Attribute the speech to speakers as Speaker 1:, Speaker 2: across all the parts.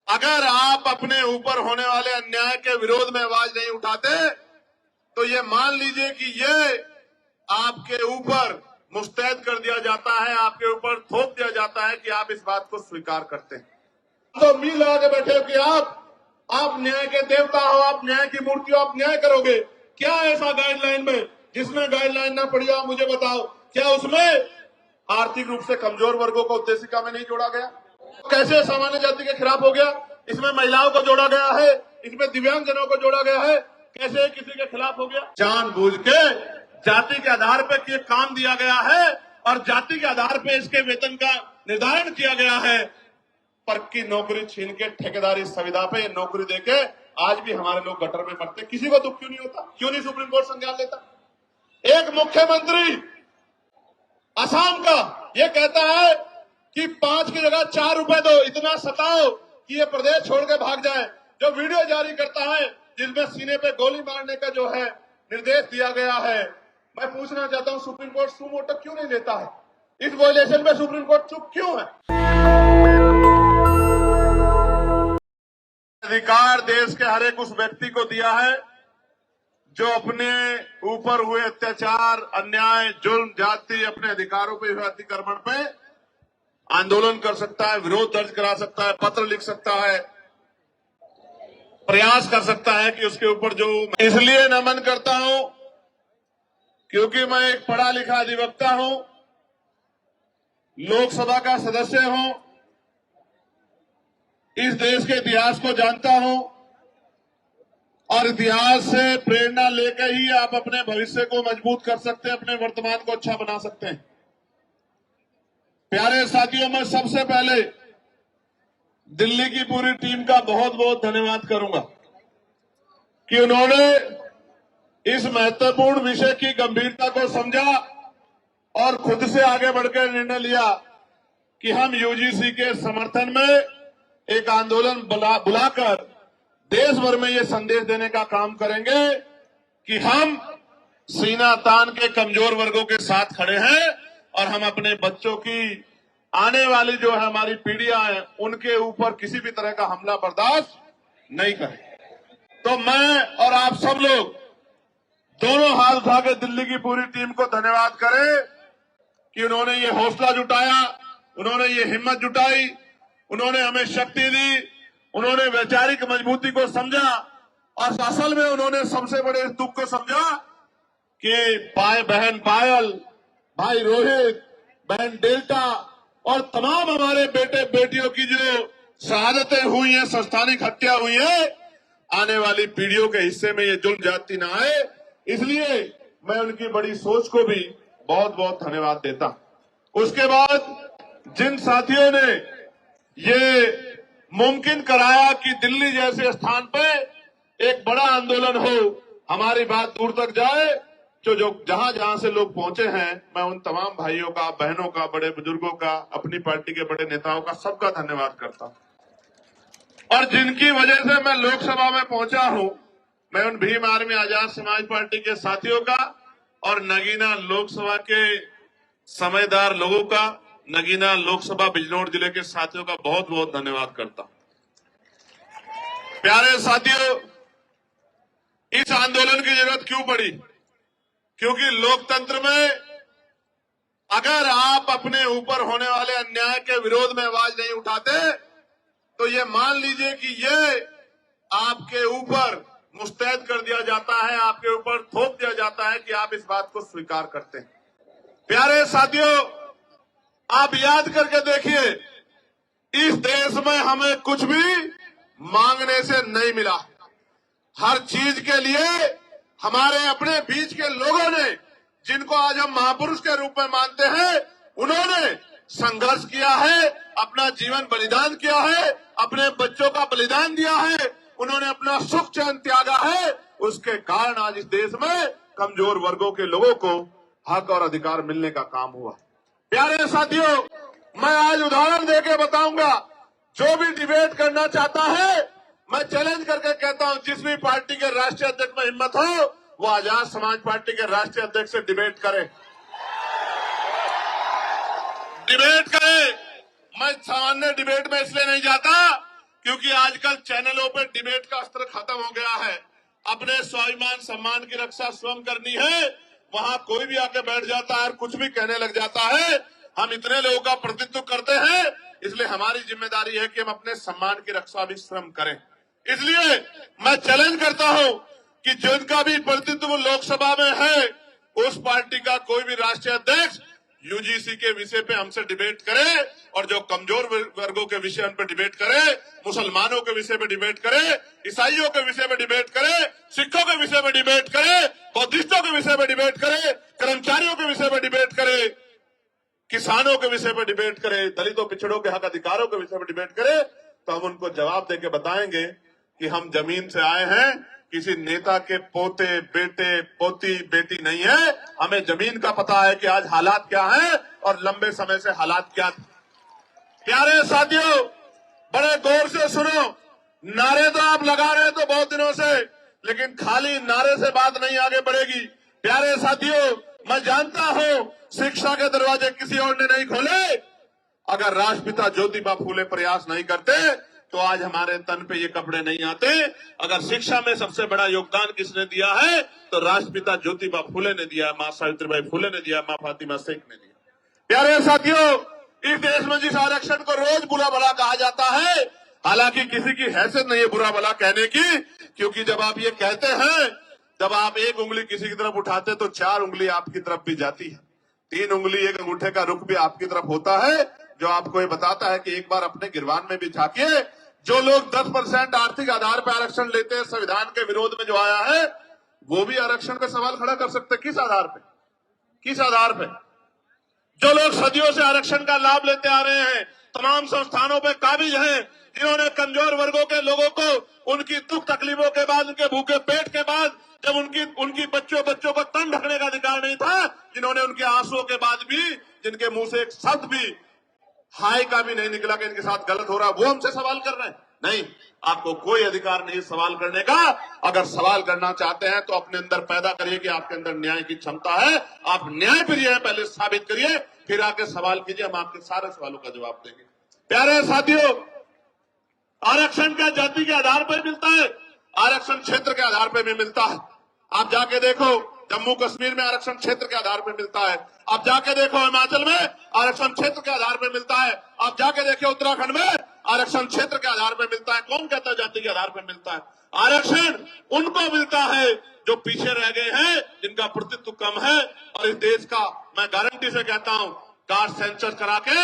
Speaker 1: अगर आप अपने ऊपर होने वाले अन्याय के विरोध में आवाज नहीं उठाते तो ये मान लीजिए कि ये आपके ऊपर मुस्तैद कर दिया जाता है, आपके ऊपर थोप दिया जाता है कि आप इस बात को स्वीकार करते हैं। तो मील लगा के बैठे हो कि आप न्याय के देवता हो, आप न्याय की मूर्ति हो, आप न्याय करोगे। क्या ऐसा गाइडलाइन में जिसमें गाइडलाइन ना पड़ी हो, आप मुझे बताओ। क्या उसमें आर्थिक रूप से कमजोर वर्गों को उद्देशिका में नहीं जोड़ा गया? कैसे सामान्य जाति के खिलाफ हो गया? इसमें महिलाओं को जोड़ा गया है, इसमें दिव्यांगजनों को जोड़ा गया है। कैसे किसी के खिलाफ हो गया? जानबूझ के जाति के आधार पर ये काम दिया गया है और जाति के आधार पर इसके वेतन का निर्धारण किया गया है। पक्की नौकरी छीन के ठेकेदारी संविदा पे नौकरी देके आज भी हमारे लोग गटर में मरते। किसी को दुख क्यों नहीं होता? क्यों नहीं सुप्रीम कोर्ट संज्ञान लेता? एक मुख्यमंत्री असम का ये कहता है कि 5 की जगह 4 रुपए दो, इतना सताओ कि ये प्रदेश छोड़ के भाग जाए। जो वीडियो जारी करता है जिसमें सीने पे गोली मारने का जो है निर्देश दिया गया है, मैं पूछना चाहता हूं सुप्रीम कोर्ट सुमोटो क्यों नहीं लेता है? इस वायलेशन में सुप्रीम कोर्ट चुप क्यों है? अधिकार देश के हर एक उस व्यक्ति को दिया है जो अपने ऊपर हुए अत्याचार, अन्याय, जुल्म, जाति, अपने अधिकारों पे हुए अतिक्रमण पे आंदोलन कर सकता है, विरोध दर्ज करा सकता है, पत्र लिख सकता है, प्रयास कर सकता है कि उसके ऊपर जो। इसलिए नमन करता हूं क्योंकि मैं एक पढ़ा लिखा अधिवक्ता हूं, लोकसभा का सदस्य हूं, इस देश के इतिहास को जानता हूं और इतिहास से प्रेरणा लेकर ही आप अपने भविष्य को मजबूत कर सकते हैं, अपने वर्तमान को अच्छा बना सकते हैं। प्यारे साथियों, मैं सबसे पहले दिल्ली की पूरी टीम का बहुत बहुत धन्यवाद करूंगा कि उन्होंने इस महत्वपूर्ण विषय की गंभीरता को समझा और खुद से आगे बढ़कर निर्णय लिया कि हम यूजीसी के समर्थन में एक आंदोलन बुलाकर देश भर में ये संदेश देने का काम करेंगे कि हम सीना तान के कमजोर वर्गों के साथ खड़े हैं और हम अपने बच्चों की आने वाली जो है हमारी पीढ़ियां हैं उनके ऊपर किसी भी तरह का हमला बर्दाश्त नहीं करें। तो मैं और आप सब लोग दोनों हाथ उठाकर दिल्ली की पूरी टीम को धन्यवाद करें कि उन्होंने ये हौसला जुटाया, उन्होंने ये हिम्मत जुटाई, उन्होंने हमें शक्ति दी, उन्होंने वैचारिक मजबूती को समझा और असल में उन्होंने सबसे बड़े इस दुख को समझा कि बहन पायल, भाई रोहित, बहन डेल्टा और तमाम हमारे बेटे बेटियों की जो शहादतें हुई हैं, संस्थानिक हत्या हुई है, आने वाली पीढ़ियों के हिस्से में ये जुल्म जाति ना आए। इसलिए मैं उनकी बड़ी सोच को भी बहुत बहुत धन्यवाद देता। उसके बाद जिन साथियों ने ये मुमकिन कराया कि दिल्ली जैसे स्थान पे एक बड़ा आंदोलन हो, हमारी बात दूर तक जाए, जो जहां जहां से लोग पहुंचे हैं, मैं उन तमाम भाइयों का, बहनों का, बड़े बुजुर्गों का, अपनी पार्टी के बड़े नेताओं का, सबका धन्यवाद करता हूं। और जिनकी वजह से मैं लोकसभा में पहुंचा हूं, मैं उन भीम आर्मी आजाद समाज पार्टी के साथियों का और नगीना लोकसभा के समझदार लोगों का, नगीना लोकसभा बिजनौर जिले के साथियों का बहुत बहुत धन्यवाद करता हूं। प्यारे साथियों, इस आंदोलन की जरूरत क्यों पड़ी? क्योंकि लोकतंत्र में अगर आप अपने ऊपर होने वाले अन्याय के विरोध में आवाज नहीं उठाते तो ये मान लीजिए कि ये आपके ऊपर मुस्तैद कर दिया जाता है, आपके ऊपर थोप दिया जाता है कि आप इस बात को स्वीकार करते हैं। प्यारे साथियों, आप याद करके देखिए, इस देश में हमें कुछ भी मांगने से नहीं मिला। हर चीज के लिए हमारे अपने बीच के लोगों ने, जिनको आज हम महापुरुष के रूप में मानते हैं, उन्होंने संघर्ष किया है, अपना जीवन बलिदान किया है, अपने बच्चों का बलिदान दिया है, उन्होंने अपना सुख चैन त्यागा है। उसके कारण आज इस देश में कमजोर वर्गों के लोगों को हक और अधिकार मिलने का काम हुआ। प्यारे साथियों, मैं आज उदाहरण देके बताऊंगा। जो भी डिबेट करना चाहता है, मैं चैलेंज करके कहता हूं, जिस भी पार्टी के राष्ट्रीय अध्यक्ष में हिम्मत हो, वो आजाद समाज पार्टी के राष्ट्रीय अध्यक्ष से डिबेट करे, डिबेट करे। मैं सामान्य डिबेट में इसलिए नहीं जाता क्योंकि आजकल चैनलों पे डिबेट का अस्त्र खत्म हो गया है। अपने स्वाभिमान सम्मान की रक्षा स्वयं करनी है। वहां कोई भी आके बैठ जाता है और कुछ भी कहने लग जाता है। हम इतने लोगों का प्रतिनिधित्व करते हैं, इसलिए हमारी जिम्मेदारी है कि हम अपने सम्मान की रक्षा भी स्वयं करें। इसलिए मैं चैलेंज करता हूं कि जिनका भी प्रतिनिधित्व लोकसभा में है, उस पार्टी का कोई भी राष्ट्रीय अध्यक्ष यूजीसी के विषय पे हमसे डिबेट करे, और जो कमजोर वर्गों के विषय उन पर डिबेट करे, मुसलमानों के विषय पे डिबेट करे, ईसाइयों के विषय पे डिबेट करे, सिखों के विषय पे डिबेट करे, बौद्धिस्टों के विषय पे डिबेट करे, कर्मचारियों के विषय पे डिबेट करे, किसानों के विषय पे डिबेट करे, दलितों पिछड़ों के हक अधिकारों के विषय पे डिबेट करे, तो हम उनको जवाब देके बताएंगे कि हम जमीन से आए हैं, किसी नेता के पोते बेटे पोती बेटी नहीं है। हमें जमीन का पता है कि आज हालात क्या हैं और लंबे समय से हालात क्या थे। प्यारे साथियों, बड़े गौर से सुनो। नारे तो आप लगा रहे हैं तो बहुत दिनों से, लेकिन खाली नारे से बात नहीं आगे बढ़ेगी। प्यारे साथियों, मैं जानता हूं शिक्षा के दरवाजे किसी और ने नहीं खोले। अगर राष्ट्रपिता ज्योतिबा फूले प्रयास नहीं करते तो आज हमारे तन पे ये कपड़े नहीं आते। अगर शिक्षा में सबसे बड़ा योगदान किसने दिया है तो राष्ट्रपिता ज्योतिबा फूले ने दिया, मां सावित्रीबाई फूले ने दिया, मां फातिमा शेख ने दिया। प्यारे साथियों, इस देश में जिस आरक्षण को रोज बुरा भला कहा जाता है, हालांकि किसी की हैसियत नहीं है बुरा भला कहने की, क्योंकि जब आप ये कहते हैं, जब आप एक उंगली किसी की तरफ उठाते तो 4 उंगली आपकी तरफ भी जाती है, 3 उंगली एक अंगूठे का रुख भी आपकी तरफ होता है, जो आपको ये बताता है कि एक बार अपने गिरबान में भी झांकिए। जो लोग 10% आर्थिक आधार पर आरक्षण लेते हैं, संविधान के विरोध में जो आया है, वो भी आरक्षण पे सवाल खड़ा कर सकते हैं। किस आधार पे? किस आधार पे? जो लोग सदियों से आरक्षण का लाभ लेते आ रहे हैं, तमाम संस्थानों पे काबिज हैं, जिन्होंने कमजोर वर्गों के लोगों को उनकी दुख तकलीफों के बाद, उनके भूखे पेट के बाद, जब उनकी बच्चों को तन ढकने का अधिकार नहीं था, जिन्होंने उनके आंसुओं के बाद भी, जिनके मुंह से एक शब्द भी हाय का भी नहीं निकला कि इनके साथ गलत हो रहा, वो हमसे सवाल कर रहे हैं। नहीं, आपको कोई अधिकार नहीं सवाल करने का। अगर सवाल करना चाहते हैं तो अपने अंदर पैदा करिए कि आपके अंदर न्याय की क्षमता है, आप न्याय प्रिय हैं, पहले साबित करिए, फिर आके सवाल कीजिए, हम आपके सारे सवालों का जवाब देंगे। प्यारे साथियों, आरक्षण क्या जाति के आधार पर मिलता है? आरक्षण क्षेत्र के आधार पर भी मिलता है। आप जाके देखो, जम्मू कश्मीर में आरक्षण क्षेत्र के आधार पर मिलता है। आप जाके देखो हिमाचल में आरक्षण क्षेत्र के आधार पर मिलता है। आप जाके देखो उत्तराखंड में आरक्षण क्षेत्र के आधार पर मिलता है। कौन कहता है जाति के आधार पर मिलता है? आरक्षण उनको मिलता है जो पीछे रह गए हैं, जिनका प्रतिनिधित्व कम है। और इस देश का मैं गारंटी से कहता हूं, कास्ट सेंसस करा के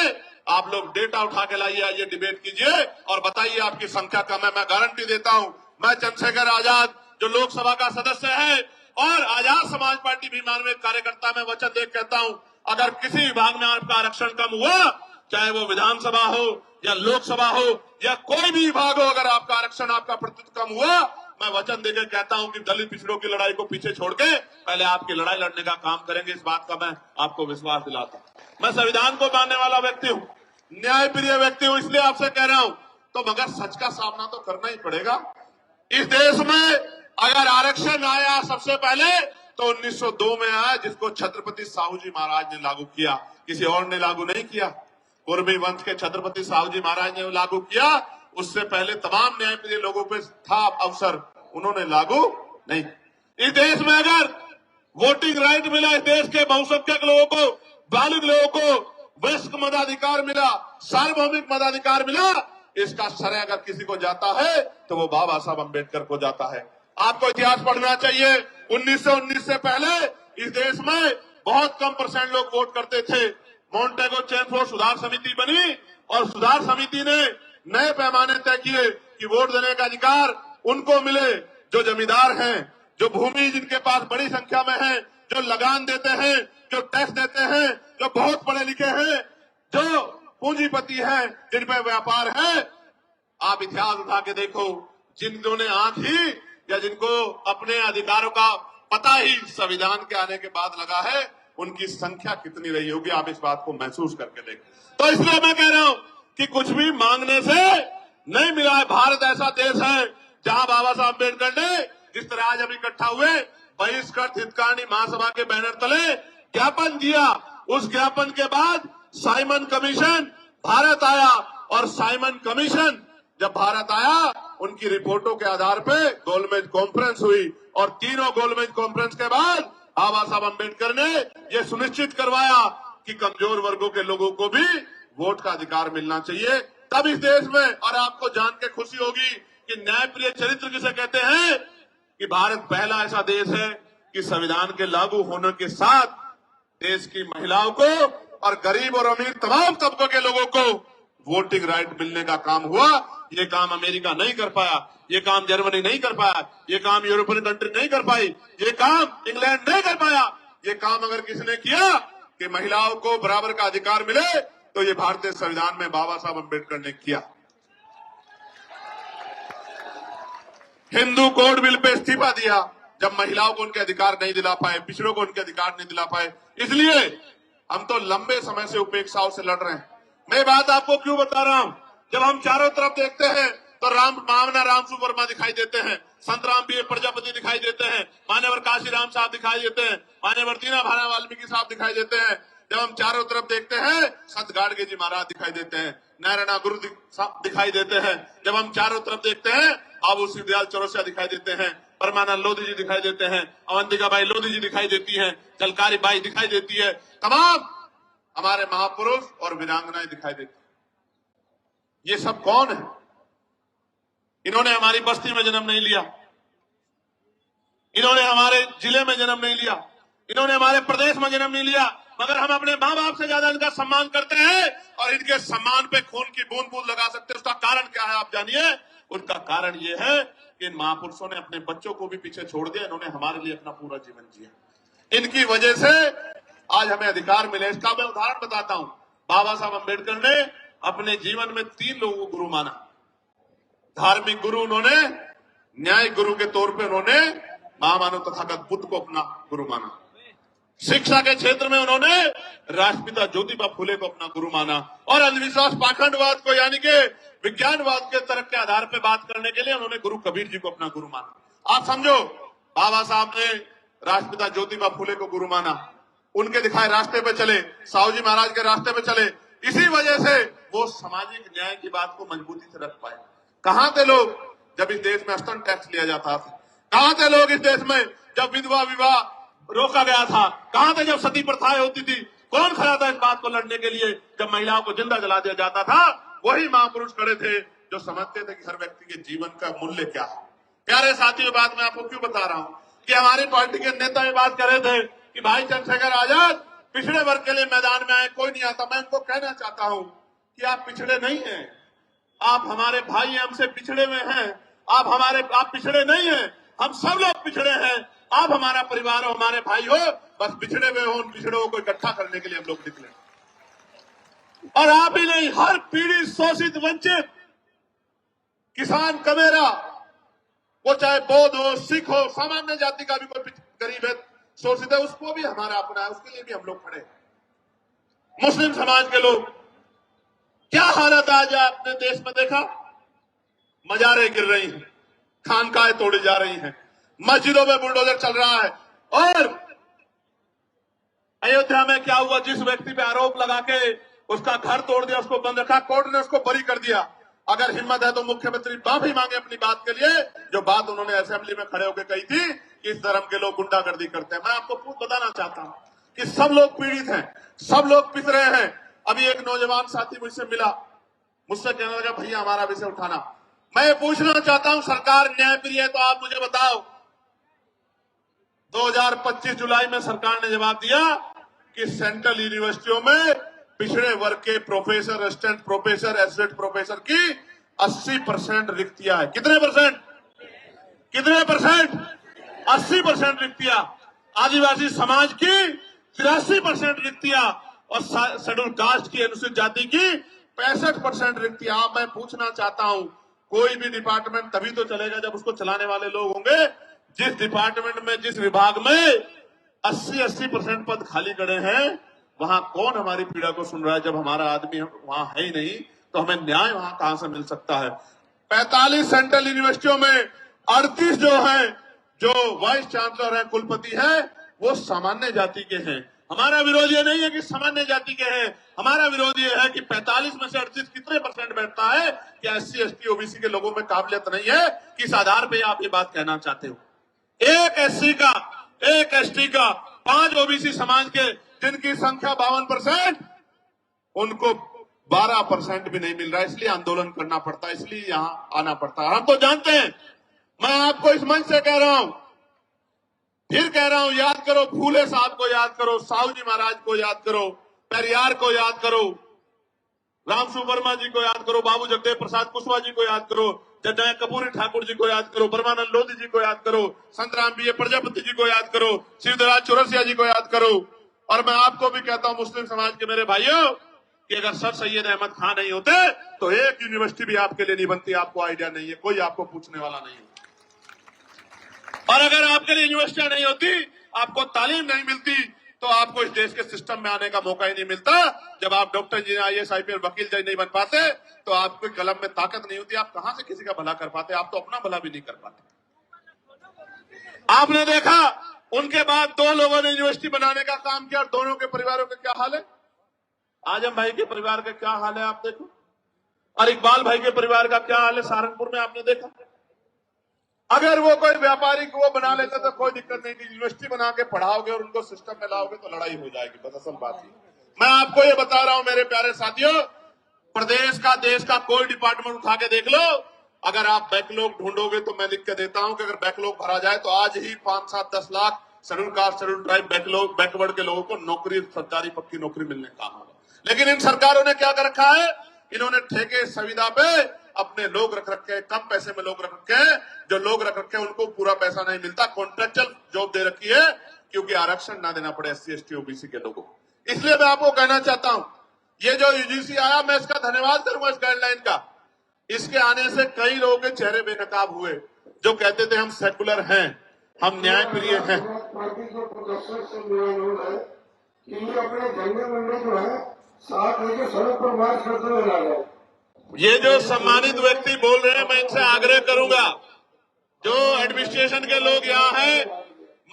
Speaker 1: आप लोग डेटा उठा के लाइए, आइए डिबेट कीजिए और बताइए आपकी संख्या कम है। मैं गारंटी देता हूं, मैं चंद्रशेखर आजाद जो लोकसभा का सदस्य है और आजाद समाज पार्टी भीमान में कार्यकर्ता में वचन दे कहता हूं, अगर किसी विभाग में आपका आरक्षण कम हुआ, चाहे वो विधानसभा हो या लोकसभा हो या कोई भी विभाग हो, अगर आपका आरक्षण, आपका प्रतिशत कम हुआ, मैं वचन देकर कहता हूं कि दलित पिछड़ों की लड़ाई को पीछे छोड़ के पहले आपकी लड़ाई लड़ने का काम करेंगे। इस बात का मैं आपको विश्वास दिलाता हूं। मैं संविधान को मानने वाला व्यक्ति हूं, न्याय प्रिय व्यक्ति हूं, इसलिए आपसे कह रहा हूं। तो मगर सच का सामना तो करना ही पड़ेगा। इस देश में अगर आरक्षण आया सबसे पहले तो 1902 में आया, जिसको छत्रपति साहू जी महाराज ने लागू किया, किसी और ने लागू नहीं किया। कुर्मी वंश के छत्रपति साहू जी महाराज ने लागू किया। उससे पहले तमाम न्यायप्रिय लोगों पे था अवसर, उन्होंने लागू नहीं। इस देश में अगर वोटिंग राइट मिला, इस देश के बहुसंख्यक लोगों को, बालिग लोगों को वयस्क मताधिकार मिला, सार्वभौमिक मताधिकार मिला, इसका श्रेय अगर किसी को जाता है तो वो बाबा साहब अम्बेडकर को जाता है। आपको इतिहास पढ़ना चाहिए। 1919 से पहले इस देश में बहुत कम % लोग वोट करते थे। मॉन्टेगो चेमफोर्ड सुधार समिति बनी और सुधार समिति ने नए पैमाने तय किए कि वोट देने का अधिकार उनको मिले जो जमींदार हैं, जो भूमि जिनके पास बड़ी संख्या में है, जो लगान देते हैं, जो टैक्स देते हैं, जो बहुत पढ़े लिखे हैं, जो पूंजीपति हैं, जिन पे व्यापार है। आप इतिहास उठा के देखो, जिन्होंने आंख ही या जिनको अपने अधिकारों का पता ही संविधान के आने के बाद लगा है, उनकी संख्या कितनी रही होगी, आप इस बात को महसूस करके देखें। तो इसलिए मैं कह रहा हूं कि कुछ भी मांगने से नहीं मिला है। भारत ऐसा देश है जहां बाबा साहब अम्बेडकर ने जिस तरह आज हम इकट्ठा हुए, बहिष्कृत हितकारिणी महासभा के बैनर तले ज्ञापन दिया, उस ज्ञापन के बाद साइमन कमीशन भारत आया और साइमन कमीशन जब भारत आया उनकी रिपोर्टों के आधार पे गोलमेज कॉन्फ्रेंस हुई और तीनों गोलमेज कॉन्फ्रेंस के बाद बाबा साहब अम्बेडकर ने यह सुनिश्चित करवाया कि कमजोर वर्गों के लोगों को भी वोट का अधिकार मिलना चाहिए। तब इस देश में, और आपको जान के खुशी होगी कि न्यायप्रिय चरित्र किसे कहते हैं, कि भारत पहला ऐसा देश है कि संविधान के लागू होने के साथ देश की महिलाओं को और गरीब और अमीर तमाम तबकों के लोगों को वोटिंग राइट मिलने का काम हुआ। ये काम अमेरिका नहीं कर पाया, ये काम जर्मनी नहीं कर पाया, ये काम यूरोपियन कंट्री नहीं कर पाई, ये काम इंग्लैंड नहीं कर पाया। ये काम अगर किसने किया कि महिलाओं को बराबर का अधिकार मिले, तो ये भारतीय संविधान में बाबा साहब अम्बेडकर ने किया। हिंदू कोड बिल पे इस्तीफा दिया जब महिलाओं को उनके अधिकार नहीं दिला पाए, पिछड़ों को उनके अधिकार नहीं दिला पाए। इसलिए हम तो लंबे समय से उपेक्षाओं से लड़ रहे हैं। मैं बात आपको क्यों बता रहा हूं, जब हम चारों तरफ देखते हैं तो मानना रामसु वर्मा दिखाई देते हैं, संत राम पी प्रजापति दिखाई देते हैं, मान्यवर काशीराम साहब दिखाई देते हैं, मान्यवर दीना भाना वाल्मीकि साहब दिखाई देते हैं। जब हम चारों तरफ देखते हैं संत गाडगे जी महाराज दिखाई देते हैं, नारायणा गुरु दिखाई देते हैं। जब हम चारों तरफ देखते हैं आबू सिंह दयाल चौरसिया दिखाई देते हैं, परमानंद लोधी जी दिखाई देते हैं, अवंतिका बाई लोधी जी दिखाई देती हैं, जलकारी बाई दिखाई देती है, तमाम हमारे महापुरुष और वीरांगनाएं दिखाई देती हैं। ये सब कौन है? इन्होंने हमारी बस्ती में जन्म नहीं लिया, इन्होंने हमारे जिले में जन्म नहीं लिया, इन्होंने हमारे प्रदेश में जन्म नहीं लिया, मगर हम अपने माँ बाप से ज्यादा इनका सम्मान करते हैं और इनके सम्मान पे खून की बूंद बूंद लगा सकते हैं। उसका कारण क्या है आप जानिए। उनका कारण ये है कि इन महापुरुषों ने अपने बच्चों को भी पीछे छोड़ दिया, इन्होंने हमारे लिए अपना पूरा जीवन जिया। इनकी वजह से आज हमें अधिकार मिले। इसका मैं उदाहरण बताता हूं। बाबा साहब अम्बेडकर ने अपने जीवन में 3 लोगों को गुरु माना। धार्मिक गुरु उन्होंने, न्याय गुरु के तौर पे उन्होंने महामानव तथागत बुद्ध को अपना गुरु माना। शिक्षा के क्षेत्र में उन्होंने राष्ट्रपिता ज्योतिबा फुले को अपना गुरु माना और अंधविश्वास पाखंडवाद को यानी कि विज्ञानवाद के तर्क के आधार पर बात करने के लिए उन्होंने गुरु कबीर जी को अपना गुरु माना। आप समझो, बाबा साहब ने राष्ट्रपिता ज्योतिबा फुले को गुरु माना, उनके दिखाए रास्ते पे चले, साहू जी महाराज के रास्ते पे चले। इसी वजह से वो सामाजिक न्याय की बात को मजबूती से रख पाए। कहां थे लोग जब इस देश में स्तन टैक्स लिया जाता था? कहां थे लोग इस देश में जब विधवा विवाह रोका गया था? कहां थे जब सती प्रथाएं होती थी? कौन खड़ा था इस बात को लड़ने के लिए? जब महिलाओं को जिंदा जला दिया जाता था, वही महापुरुष खड़े थे जो समझते थे कि हर व्यक्ति के जीवन का मूल्य क्या है। प्यारे साथियों, बात मैं आपको क्यों बता रहा हूं कि हमारी पार्टी के नेता ये बात कर रहे थे कि भाई चंद्रशेखर आजाद पिछड़े वर्ग के लिए मैदान में आए, कोई नहीं आता। मैं उनको कहना चाहता हूं कि आप पिछड़े नहीं हैं, आप हमारे भाई हैं, हमसे पिछड़े हुए हैं। आप पिछड़े नहीं हैं, हम सब लोग पिछड़े हैं। आप हमारा परिवार हो, हमारे भाई हो, बस पिछड़े हुए हो, उन पिछड़ों को इकट्ठा करने के लिए हम लोग निकले। और आप ही नहीं, हर पीड़ित, शोषित, वंचित किसान, कमेरा, वो चाहे बौद्ध हो, सिख हो, सामान्य जाति का भी कोई गरीब है, शोषित है, उसको भी हमारा अपना है, उसके लिए भी हम लोग खड़े हैं। मुस्लिम समाज के लोग, क्या हालत आज आपने देश में देखा? मजारें गिर रही हैं, खानकाहें तोड़ी जा रही हैं, मस्जिदों में बुलडोजर चल रहा है। और अयोध्या में क्या हुआ? जिस व्यक्ति पे आरोप लगा के उसका घर तोड़ दिया, उसको बंद रखा, कोर्ट ने उसको बरी कर दिया। अगर हिम्मत है तो मुख्यमंत्री माफी मांगे अपनी बात के लिए, जो बात उन्होंने असेंबली में खड़े होकर कही थी कि इस धर्म के लोग गुंडागर्दी करते हैं। मैं आपको बताना चाहता हूं कि सब लोग पीड़ित हैं, सब लोग पिस रहे हैं। अभी एक नौजवान साथी मुझसे मिला, मुझसे कहने लगा भैया हमारा विषय उठाना। मैं पूछना चाहता हूं, सरकार न्यायप्रिय है तो आप मुझे बताओ, 2025 जुलाई में सरकार ने जवाब दिया कि सेंट्रल यूनिवर्सिटियों में पिछड़े वर्ग के professor, assistant professor, associate professor की 80% रिक्तियां है। कितने परसेंट? 80% रिक्तियां। आदिवासी समाज की 83% रिक्तियां और शेड्यूल कास्ट की, अनुसूचित जाति की 65% रिक्तियां। मैं पूछना चाहता हूं, कोई भी डिपार्टमेंट तभी तो चलेगा जब उसको चलाने वाले लोग होंगे। जिस डिपार्टमेंट में, जिस विभाग में 80% पद खाली खड़े हैं, वहां कौन हमारी पीड़ा को सुन रहा है? जब हमारा आदमी वहां है ही नहीं तो हमें न्याय वहां कहां से मिल सकता है? 45 सेंट्रल यूनिवर्सिटियों में 38 जो वाइस चांसलर हैं, कुलपति हैं, वो सामान्य जाति के हैं। हमारा विरोध ये नहीं है कि सामान्य जाति के हैं, हमारा विरोध ये है कि 45 में से 38 कितने परसेंट बैठता है कि SC ST OBC के लोगों में काबिलियत नहीं है। किस आधार पे आप ये बात कहना चाहते हो? एक SC का, एक ST का, 5 OBC समाज के जिनकी संख्या 52%, उनको 12% भी नहीं मिल रहा है। इसलिए आंदोलन करना पड़ता है, इसलिए यहां आना पड़ता है। हम तो जानते हैं, मैं आपको इस मंच से कह रहा हूं, फिर कह रहा हूं, याद करो फूले साहब को, याद करो साहू जी महाराज को, याद करो पेरियार को, याद करो रामसु वर्मा जी को, याद करो बाबू जगदेव प्रसाद कुशवाहा जी को, याद करो जगदम्बिका कपूरी ठाकुर जी को, याद करो परमानंद लोधी जी को, याद करो संत राम BA प्रजापति जी को, याद करो शिवदराज चौरसिया जी को, याद करो। और मैं आपको भी कहता हूं, मुस्लिम समाज के मेरे भाइयों, कि अगर सर सैयद अहमद खान नहीं होते तो एक यूनिवर्सिटी भी आपके लिए नहीं बनती। आपको आइडिया नहीं है, कोई आपको पूछने वाला नहीं है। और अगर आपके लिए यूनिवर्सिटियां नहीं होती, आपको तालीम नहीं मिलती, तो आपको इस देश के सिस्टम में आने का मौका ही नहीं मिलता। जब आप डॉक्टर इंजीनियर IAS IPS वकील जज नहीं बन पाते, तो आपके कलम में ताकत नहीं होती। आप कहां से किसी का भला कर पाते? आप तो अपना भला भी नहीं कर पाते। आपने देखा, उनके बाद 2 लोगों ने यूनिवर्सिटी बनाने का काम किया, और दोनों के परिवारों का क्या हाल है। आजम भाई के परिवार का क्या हाल है आप देखो, और इकबाल भाई के परिवार का क्या हाल है सहारनपुर में, आपने देखा। अगर वो कोई व्यापारी को वो बना लेते तो कोई दिक्कत नहीं थी। यूनिवर्सिटी बना के पढ़ाओगे और उनको सिस्टम में लाओगे तो लड़ाई हो जाएगी। बस असल बात ही, मैं आपको ये बता रहा हूं मेरे प्यारे साथियों, प्रदेश का, देश का कोई डिपार्टमेंट उठा के देख लो, अगर आप बैकलॉग ढूंढोगे तो मैं लिख के देता हूं कि अगर बैकलॉग भरा जाए तो आज ही 5, 7, 10 lakh schedule caste, schedule tribe, backward के लोगों को नौकरी, सरकारी पक्की नौकरी मिलने का काम होगा। लेकिन इन सरकारों ने क्या कर रखा है, इन्होंने ठेके संविदा पे अपने लोग रख रखे, कम पैसे में लोग रख रखे हैं। जो लोग रख रखे हैं उनको पूरा पैसा नहीं मिलता, कॉन्ट्रेक्चुअल जॉब दे रखी है, क्योंकि आरक्षण ना देना पड़े SC ST OBC के लोगों को। इसलिए मैं आपको कहना चाहता हूं, ये जो UGC आया, मैं इसका धन्यवाद करूंगा, इस गाइडलाइन का। इसके आने से कई लोगों के चेहरे बेनकाब हुए, जो कहते थे हम सेकुलर हैं, हम न्यायप्रिय हैं।
Speaker 2: अपने झंडे मंडे जो है साथ लेके सड़क पर मार्च करते हुए ला गए।
Speaker 1: ये जो सम्मानित व्यक्ति बोल रहे हैं, मैं इनसे आग्रह करूंगा, जो एडमिनिस्ट्रेशन के लोग यहाँ हैं,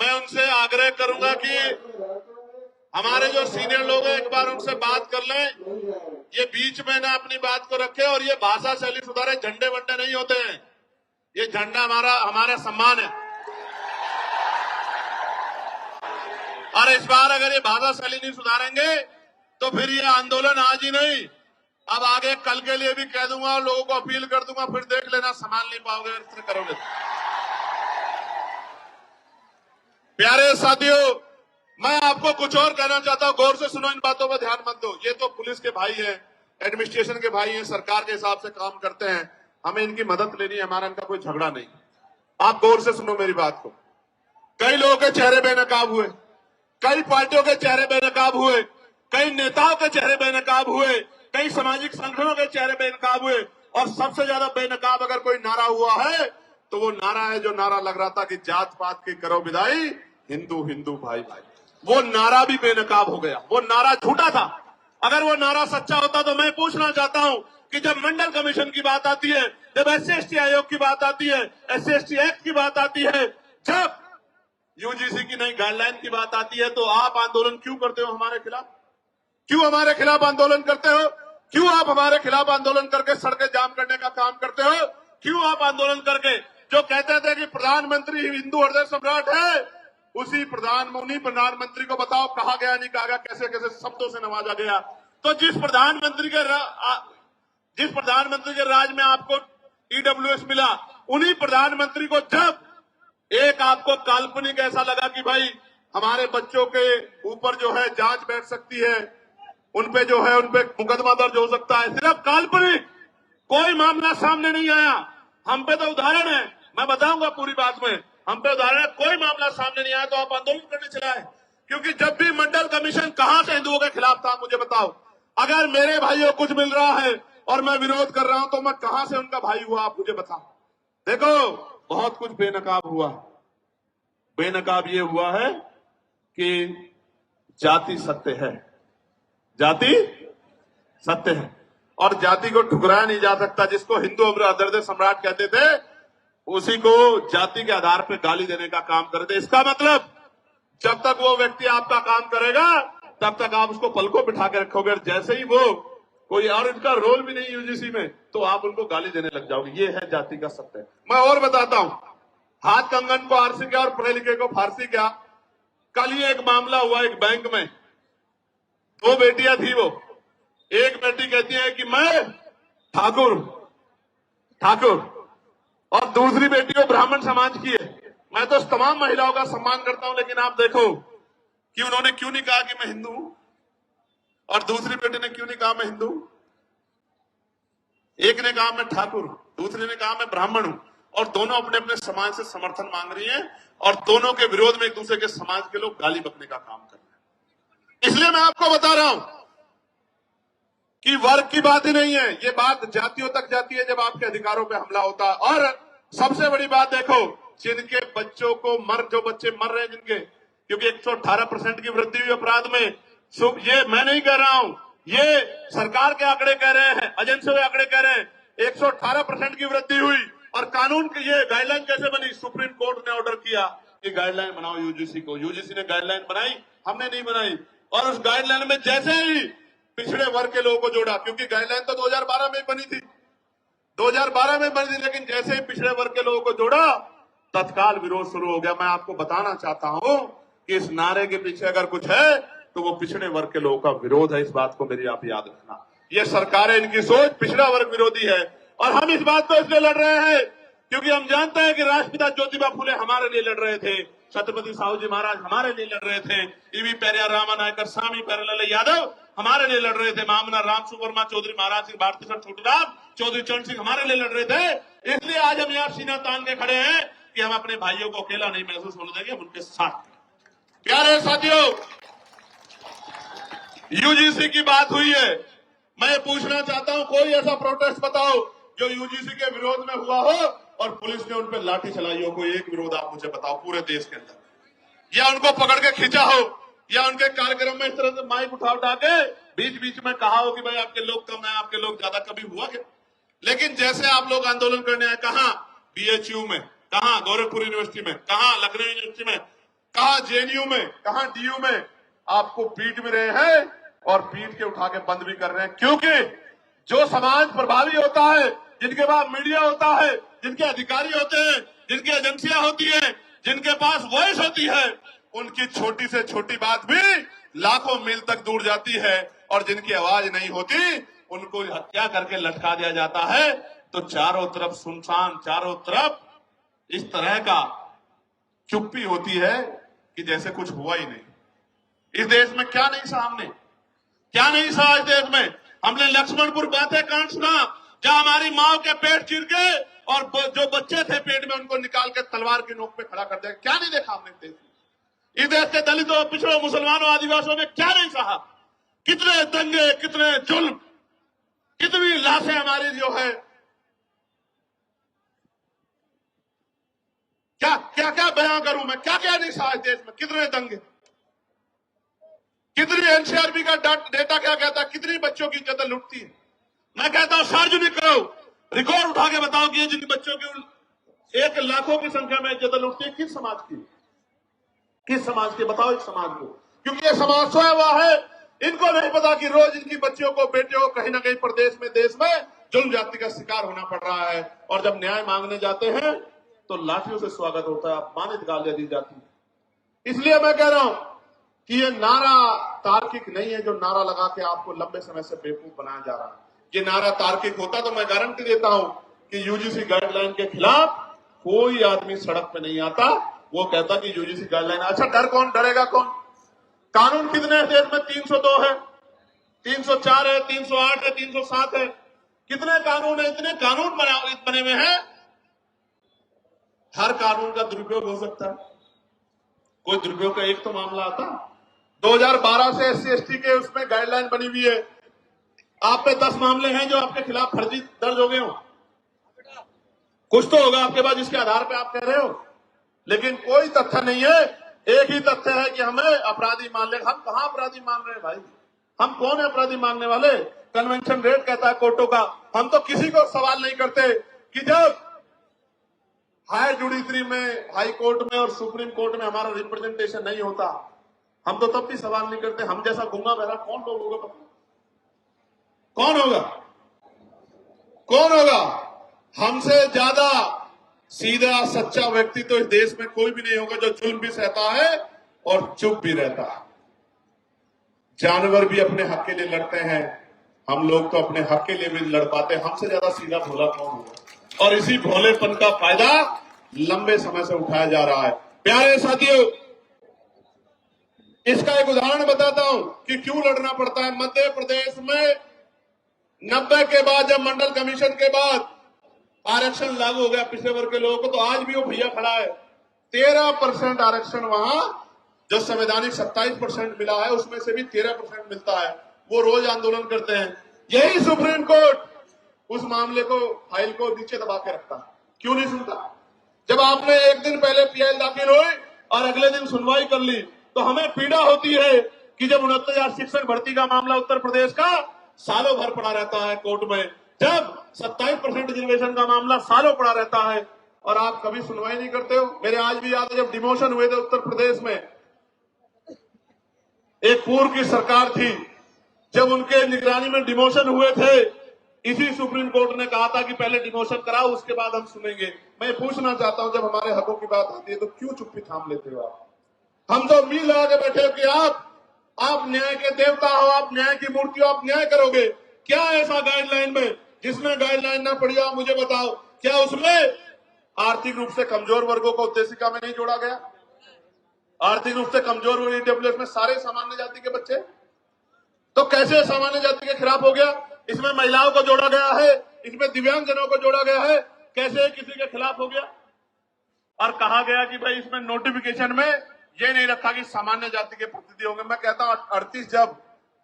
Speaker 1: मैं उनसे आग्रह करूंगा कि हमारे जो सीनियर लोग हैं, एक बार उनसे बात कर लें। ये बीच में ना अपनी बात को रखे, और ये भाषा शैली सुधारे। झंडे वंडे नहीं होते हैं, ये झंडा हमारा सम्मान है। और इस बार अगर ये भाषा शैली नहीं सुधारेंगे तो फिर ये आंदोलन आज ही नहीं, अब आगे कल के लिए भी कह दूंगा, और लोगों को अपील कर दूंगा, फिर देख लेना संभाल नहीं पाओगे इस तरह करोगे। प्यारे साथियों, मैं आपको कुछ और कहना चाहता हूं, गौर से सुनो, इन बातों पर ध्यान मत दो। ये तो पुलिस के भाई हैं, एडमिनिस्ट्रेशन के भाई हैं, सरकार के हिसाब से काम करते हैं, हमें इनकी मदद लेनी है, हमारा इनका कोई झगड़ा नहीं। आप गौर से सुनो मेरी बात को। कई लोगों के चेहरे बेनकाब हुए, कई पार्टियों के चेहरे बेनकाब हुए, कई नेताओं के चेहरे बेनकाब हुए, कई सामाजिक संगठनों के चेहरे बेनकाब हुए, और सबसे ज्यादा बेनकाब अगर कोई नारा हुआ है तो वो नारा है, जो नारा लग रहा था कि जात पात की करो विदाई, हिंदू हिंदू भाई भाई। वो नारा भी बेनकाब हो गया, वो नारा झूठा था। अगर वो नारा सच्चा होता तो मैं पूछना चाहता हूं कि जब मंडल कमीशन की बात आती है, जब SC ST आयोग की बात आती है, SC ST एक्ट की बात आती है, जब UGC की नई गाइडलाइन की बात आती है, तो आप आंदोलन क्यों करते हो हमारे खिलाफ? क्यों हमारे खिलाफ आंदोलन करते हो? क्यों आप हमारे खिलाफ आंदोलन करके सड़कें जाम करने का काम करते हो? क्यों आप आंदोलन करके, जो कहते थे कि प्रधानमंत्री हिंदू हृदय सम्राट है, उन्हीं प्रधानमंत्री को बताओ कहा गया, नहीं कहा गया, कैसे कैसे शब्दों से नवाजा गया। तो जिस प्रधानमंत्री के राज में आपको EWS मिला, उन्हीं प्रधानमंत्री को जब एक आपको काल्पनिक ऐसा लगा कि भाई हमारे बच्चों के ऊपर जो है जांच बैठ सकती है, उनपे जो है उनपे मुकदमा दर्ज हो सकता है, सिर्फ काल्पनिक, कोई मामला सामने नहीं आया। हम पे तो उदाहरण है, मैं बताऊंगा पूरी बात में, हम पे उदाहरण है, कोई मामला सामने नहीं आया तो आप आंदोलन करने चले आए। क्योंकि जब भी मंडल कमीशन कहां से हिंदुओं के खिलाफ था, मुझे बताओ। अगर मेरे भाइयों कुछ मिल रहा है और मैं विरोध कर रहा हूं तो मैं कहां से उनका भाई हुआ, आप मुझे बताओ। देखो, बहुत कुछ बेनकाब हुआ। बेनकाब ये हुआ है कि जाति सत्य है, जाति सत्य है, और जाति को ठुकराया नहीं जा सकता। जिसको हिंदू हृदय सम्राट कहते थे, उसी को जाति के आधार पर गाली देने का काम करते। इसका मतलब जब तक वो व्यक्ति आपका काम करेगा तब तक आप उसको पलकों बिठा के रखोगे। जैसे ही वो कोई और इनका रोल भी नहीं यूजीसी में तो आप उनको गाली देने लग जाओगे। ये है जाति का सत्य। मैं और बताता हूं, हाथ कंगन को आरसी क्या और पढ़े लिखे को फारसी क्या। कल ही एक मामला हुआ एक बैंक में, दो बेटियां थी। वो एक बेटी कहती है कि मैं ठाकुर और दूसरी बेटी वो ब्राह्मण समाज की है। मैं तो तमाम महिलाओं का सम्मान करता हूं, लेकिन आप देखो कि उन्होंने क्यों नहीं कहा कि मैं हिंदू हूं और दूसरी बेटी ने क्यों नहीं कहा मैं हिंदू। एक ने कहा मैं ठाकुर, दूसरे ने कहा मैं ब्राह्मण हूं, और दोनों अपने अपने समाज से समर्थन मांग रही हैं और दोनों के विरोध में एक दूसरे के समाज के लोग गाली बकने का काम कर रहे हैं। इसलिए मैं आपको बता रहा हूं कि वर्ग की बात ही नहीं है, ये बात जातियों तक जाती है जब आपके अधिकारों पे हमला होता है। और सबसे बड़ी बात देखो, जिनके बच्चों को जो बच्चे मर रहे हैं जिनके, क्योंकि 118% की वृद्धि हुई अपराध में। ये मैं नहीं कह रहा हूं, ये सरकार के आंकड़े कह रहे हैं, एजेंसियों के आंकड़े कह रहे हैं। 118% की वृद्धि हुई। और कानून की ये गाइडलाइन कैसे बनी? सुप्रीम कोर्ट ने ऑर्डर किया कि गाइडलाइन बनाओ यूजीसी को। यूजीसी ने गाइडलाइन बनाई, हमने नहीं बनाई। और उस गाइडलाइन में जैसे ही पिछड़े वर्ग के लोगों को जोड़ा, क्योंकि गाइडलाइन तो 2012 में बनी थी, 2012 में बनी थी, लेकिन जैसे ही पिछड़े वर्ग के लोगों को जोड़ा तत्काल विरोध शुरू हो गया। मैं आपको बताना चाहता हूं कि इस नारे के पीछे अगर कुछ है तो वो पिछड़े वर्ग के लोगों का विरोध है। इस बात को मेरी आप याद रखना। ये सरकारें, इनकी सोच पिछड़ा वर्ग विरोधी है। और हम इस बात को इसलिए लड़ रहे हैं क्योंकि हम जानते हैं कि राष्ट्रपिता ज्योतिबा फुले हमारे लिए लड़ रहे थे, छत्रपति साहू जी महाराज हमारे लिए लड़ रहे थे, ईवी पेरियार रामानायकर स्वामी प्यारेलाल यादव हमारे लिए लड़ रहे थे, मामना राम सुवर्मा चौधरी महाराज सिंह भारती सर छोटूराम चौधरी चरण सिंह हमारे लिए लड़ रहे थे। इसलिए आज हम यहाँ सीना तान के खड़े हैं कि हम अपने भाइयों को अकेला नहीं महसूस होने देंगे, हम उनके साथ। प्यारे साथियों, यूजीसी की बात हुई है, मैं ये पूछना चाहता हूं, कोई ऐसा प्रोटेस्ट बताओ जो यूजीसी के विरोध में हुआ हो और पुलिस ने उन पर लाठी चलाई हो। कोई एक विरोध आप मुझे बताओ पूरे देश के अंदर, या उनको पकड़ के खींचा हो, या उनके कार्यक्रम में इस तरह से माइक उठा के बीच बीच में कहा हो कि भाई आपके लोग कम है, आपके लोग ज्यादा, कभी हुआ क्या? लेकिन जैसे आप लोग आंदोलन करने आए, कहां बीएचयू में, कहां गोरखपुर यूनिवर्सिटी में, कहां लखनऊ यूनिवर्सिटी में, कहां जेएनयू में, कहां डीयू में, आपको पीट भी रहे हैं और पीट के उठा के बंद भी कर रहे हैं। क्योंकि जो समाज प्रभावी होता है, जिनके पास मीडिया होता है, जिनके अधिकारी होते हैं, जिनकी एजेंसियां होती है, जिनके पास वॉइस होती है, उनकी छोटी से छोटी बात भी लाखों मील तक दूर जाती है। और जिनकी आवाज नहीं होती उनको हत्या करके लटका दिया जाता है। तो चारों तरफ सुनसान, चारों तरफ इस तरह का चुप्पी होती है कि जैसे कुछ हुआ ही नहीं। इस देश में क्या नहीं सहा हमने, क्या नहीं सहा इस देश में। हमने लक्ष्मणपुर बातें कांड सुना, जहां हमारी माओ के पेट चीर के और जो बच्चे थे पेट में उनको निकाल के तलवार की नोक पे खड़ा कर दिया। क्या नहीं देखा हमने देश में? इस देश के दलितों, पिछड़ों, मुसलमानों, आदिवासियों ने क्या नहीं सहा? कितने दंगे, कितने जुल्म, कितनी लाशें हमारी जो है, क्या क्या क्या बयां करूं मैं, क्या क्या नहीं सहा इस देश में। कितने दंगे, कितनी एनसीआरबी का डेटा क्या कहता है, कितनी बच्चों की इज्जत लुटती है। मैं कहता हूं सार्वजनिक करो, रिकॉर्ड उठा के बताओ कि ये जिन बच्चों की 1 लाखों की संख्या में इज्जत लुटती है, किस समाज की, किस समाज के? बताओ इस समाज को। क्योंकि ये समाज सोया हुआ है, इनको नहीं पता कि रोज इनकी बच्चियों को, बेटियों को कहीं ना कहीं प्रदेश में, देश में जुल्म जाति का शिकार होना पड़ रहा है। और जब न्याय मांगने जाते हैं तो लाठियों से स्वागत होता है, अपमानित गालियां दी जाती है। इसलिए मैं कह रहा हूं कि ये नारा तार्किक नहीं है, जो नारा लगा के आपको लंबे समय से बेवकूफ बनाया जा रहा है। ये नारा तार्किक होता तो मैं गारंटी देता हूं कि यूजीसी गाइडलाइन के खिलाफ कोई आदमी सड़क पे नहीं आता। वो कहता कि यूजीसी गाइडलाइन, अच्छा डर कौन, डरेगा कौन? कानून कितने हैं देश में? 302 है, 304 है, 308 है, 307 है। कितने कानून है? इतने कानून बने हुए हैं, हर कानून का दुरुपयोग हो सकता है। कोई दुरुपयोग का एक तो मामला आता। 2012 से SC ST के उसमें गाइडलाइन बनी हुई है, आप पे 10 मामले हैं जो आपके खिलाफ फर्जी दर्ज हो गए हो। कुछ तो होगा आपके पास जिसके आधार पे आप कह रहे हो, लेकिन कोई तथ्य नहीं है। एक ही तथ्य है कि हमें अपराधी मान ले। हम कहां अपराधी मान रहे हैं भाई? हम कौन है अपराधी मानने वाले? कन्वेंशन रेट कहता है कोर्टों का। हम तो किसी को सवाल नहीं करते कि जब हाई जुडिशरी में, हाई कोर्ट में और सुप्रीम कोर्ट में हमारा रिप्रेजेंटेशन नहीं होता, हम तो तब भी सवाल नहीं करते। हम जैसा गूंगा बहरा कौन लोग होगा? कौन होगा? कौन होगा? हमसे ज्यादा सीधा सच्चा व्यक्ति तो इस देश में कोई भी नहीं होगा, जो जुल्म भी सहता है और चुप भी रहता है। जानवर भी अपने हक के लिए लड़ते हैं, हम लोग तो अपने हक के लिए भी लड़ पाते हैं। हमसे ज्यादा सीधा भोला कौन होगा? और इसी भोलेपन का फायदा लंबे समय से उठाया जा रहा है। प्यारे साथियों, इसका एक उदाहरण बताता हूं कि क्यों लड़ना पड़ता है। मध्य प्रदेश में 90 के बाद, जब मंडल कमीशन के बाद आरक्षण लागू हो गया पिछड़े वर्ग के लोगों को, तो आज भी वो भैया खड़ा है। 13% आरक्षण वहां, जो संवैधानिक 27% मिला है, उसमें से भी 13% मिलता है। वो रोज आंदोलन करते हैं। यही सुप्रीम कोर्ट उस मामले को, फाइल को नीचे दबा के रखता है। क्यों नहीं सुनता? जब आपने एक दिन पहले पीएल दाखिल हुई और अगले दिन सुनवाई कर ली, तो हमें पीड़ा होती है कि जब 69,000 शिक्षक भर्ती का मामला उत्तर प्रदेश का सालों भर पड़ा रहता है कोर्ट में, जब 27% रिजर्वेशन का मामला सालों पड़ा रहता है और आप कभी सुनवाई नहीं करते हो। मेरे आज भी याद है, जब डिमोशन हुए थे उत्तर प्रदेश में, एक पूर्व की सरकार थी, जब उनके निगरानी में डिमोशन हुए थे, इसी सुप्रीम कोर्ट ने कहा था कि पहले डिमोशन कराओ, उसके बाद हम सुनेंगे। मैं पूछना चाहता हूं, जब हमारे हकों की बात आती है तो क्यों चुप्पी थाम लेते हो आप? हम तो उम्मीद लगा के बैठे हो कि आप न्याय के देवता हो, आप न्याय की मूर्ति हो, आप न्याय करोगे। क्या ऐसा गाइडलाइन में जिसमें गाइडलाइन ना पड़ी हो? आप मुझे बताओ, क्या उसमें आर्थिक रूप से कमजोर वर्गों को उद्देशिका में नहीं जोड़ा गया? आर्थिक रूप से कमजोर वर्ग ईडब्ल्यूएस में सारे सामान्य जाति के बच्चे, तो कैसे सामान्य जाति के खिलाफ हो गया? इसमें महिलाओं को जोड़ा गया है, इसमें दिव्यांगजनों को जोड़ा गया है, कैसे किसी के खिलाफ हो गया? और कहा गया कि भाई इसमें नोटिफिकेशन में ये नहीं रखा कि सामान्य जाति के प्रतिनिधि होंगे। मैं कहता हूं 38 जब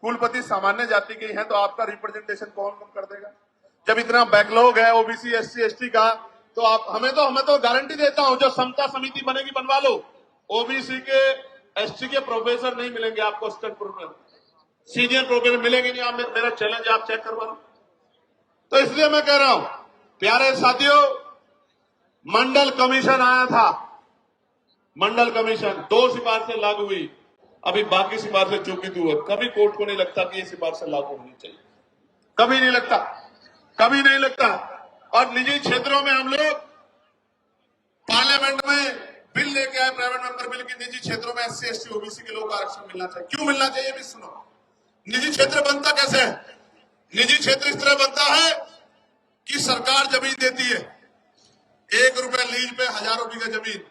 Speaker 1: कुलपति सामान्य जाति के हैं, तो आपका रिप्रेजेंटेशन कौन कम कर देगा? जब इतना बैकलॉग है ओबीसी एससी एसटी का, तो आप हमें तो गारंटी देता हूं, जो समता समिति बनेगी बनवा लो। ओबीसी के एसटी के प्रोफेसर नहीं मिलेंगे आपको, असिस्टेंट प्रोफेसर, सीनियर प्रोफेसर मिलेंगे नहीं। आप मेरा चैलेंज आप चेक करवा लो। तो इसलिए मैं कह रहा हूं, प्यारे साथियों, मंडल कमीशन आया था, मंडल कमीशन 2 सिफारिशें लागू हुई, अभी बाकी सिफारिशें चूकी हुई। कभी कोर्ट को नहीं लगता कि ये सिफारिशें लागू होनी चाहिए, कभी नहीं लगता, कभी नहीं लगता। और निजी क्षेत्रों में हम लोग पार्लियामेंट में बिल लेके आए, प्राइवेट मेंबर बिल, की निजी क्षेत्रों में एससी एसटी ओबीसी के लोगों को आरक्षण मिलना चाहिए। क्यों मिलना चाहिए भी सुनो। निजी क्षेत्र बनता कैसे है? निजी क्षेत्र इस तरह बनता है कि सरकार जमीन देती है, 1 रुपए लीज पे हजारों बीघा जमीन,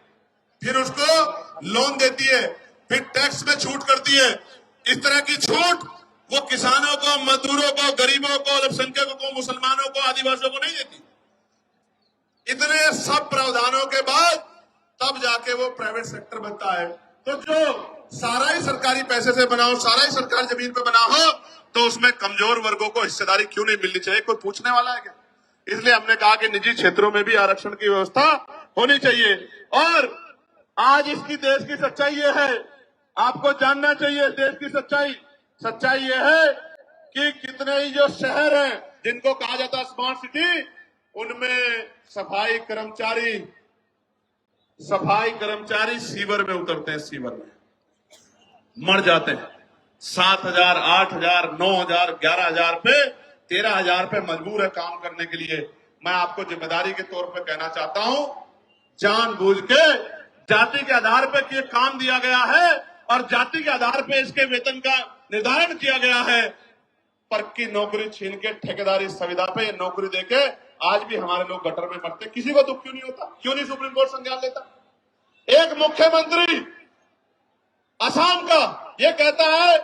Speaker 1: फिर उसको लोन देती है, फिर टैक्स में छूट करती है। इस तरह की छूट वो किसानों को, मजदूरों को, गरीबों को, अल्पसंख्यकों को, मुसलमानों को, आदिवासियों को नहीं देती। इतने सब प्रावधानों के बाद तब जाके वो प्राइवेट सेक्टर बनता है। तो जो सारा ही सरकारी पैसे से बना हो, सारा ही सरकारी जमीन पे बना हो, तो उसमें कमजोर वर्गों को हिस्सेदारी क्यों नहीं मिलनी चाहिए? कोई पूछने वाला है क्या? इसलिए हमने कहा कि निजी क्षेत्रों में भी आरक्षण की व्यवस्था होनी चाहिए। और आज इसकी देश की सच्चाई ये है, आपको जानना चाहिए देश की सच्चाई। सच्चाई ये है कि कितने ही जो शहर हैं जिनको कहा जाता है स्मार्ट सिटी, उनमें सफाई कर्मचारी सीवर में उतरते हैं, सीवर में मर जाते हैं। 7,000, 8,000, 9,000, 11,000 पे, 13,000 पे मजबूर है काम करने के लिए। मैं आपको जिम्मेदारी के तौर पर कहना चाहता हूं, जानबूझ के जाति के आधार पर ये काम दिया गया है और जाति के आधार पर इसके वेतन का निर्धारण किया गया है। पक्की नौकरी छीन के ठेकेदारी सुविधा पे ये नौकरी देके आज भी हमारे लोग गटर में मरते। किसी को दुख क्यों नहीं होता? क्यों नहीं सुप्रीम कोर्ट संज्ञान लेता? एक मुख्यमंत्री असम का ये कहता है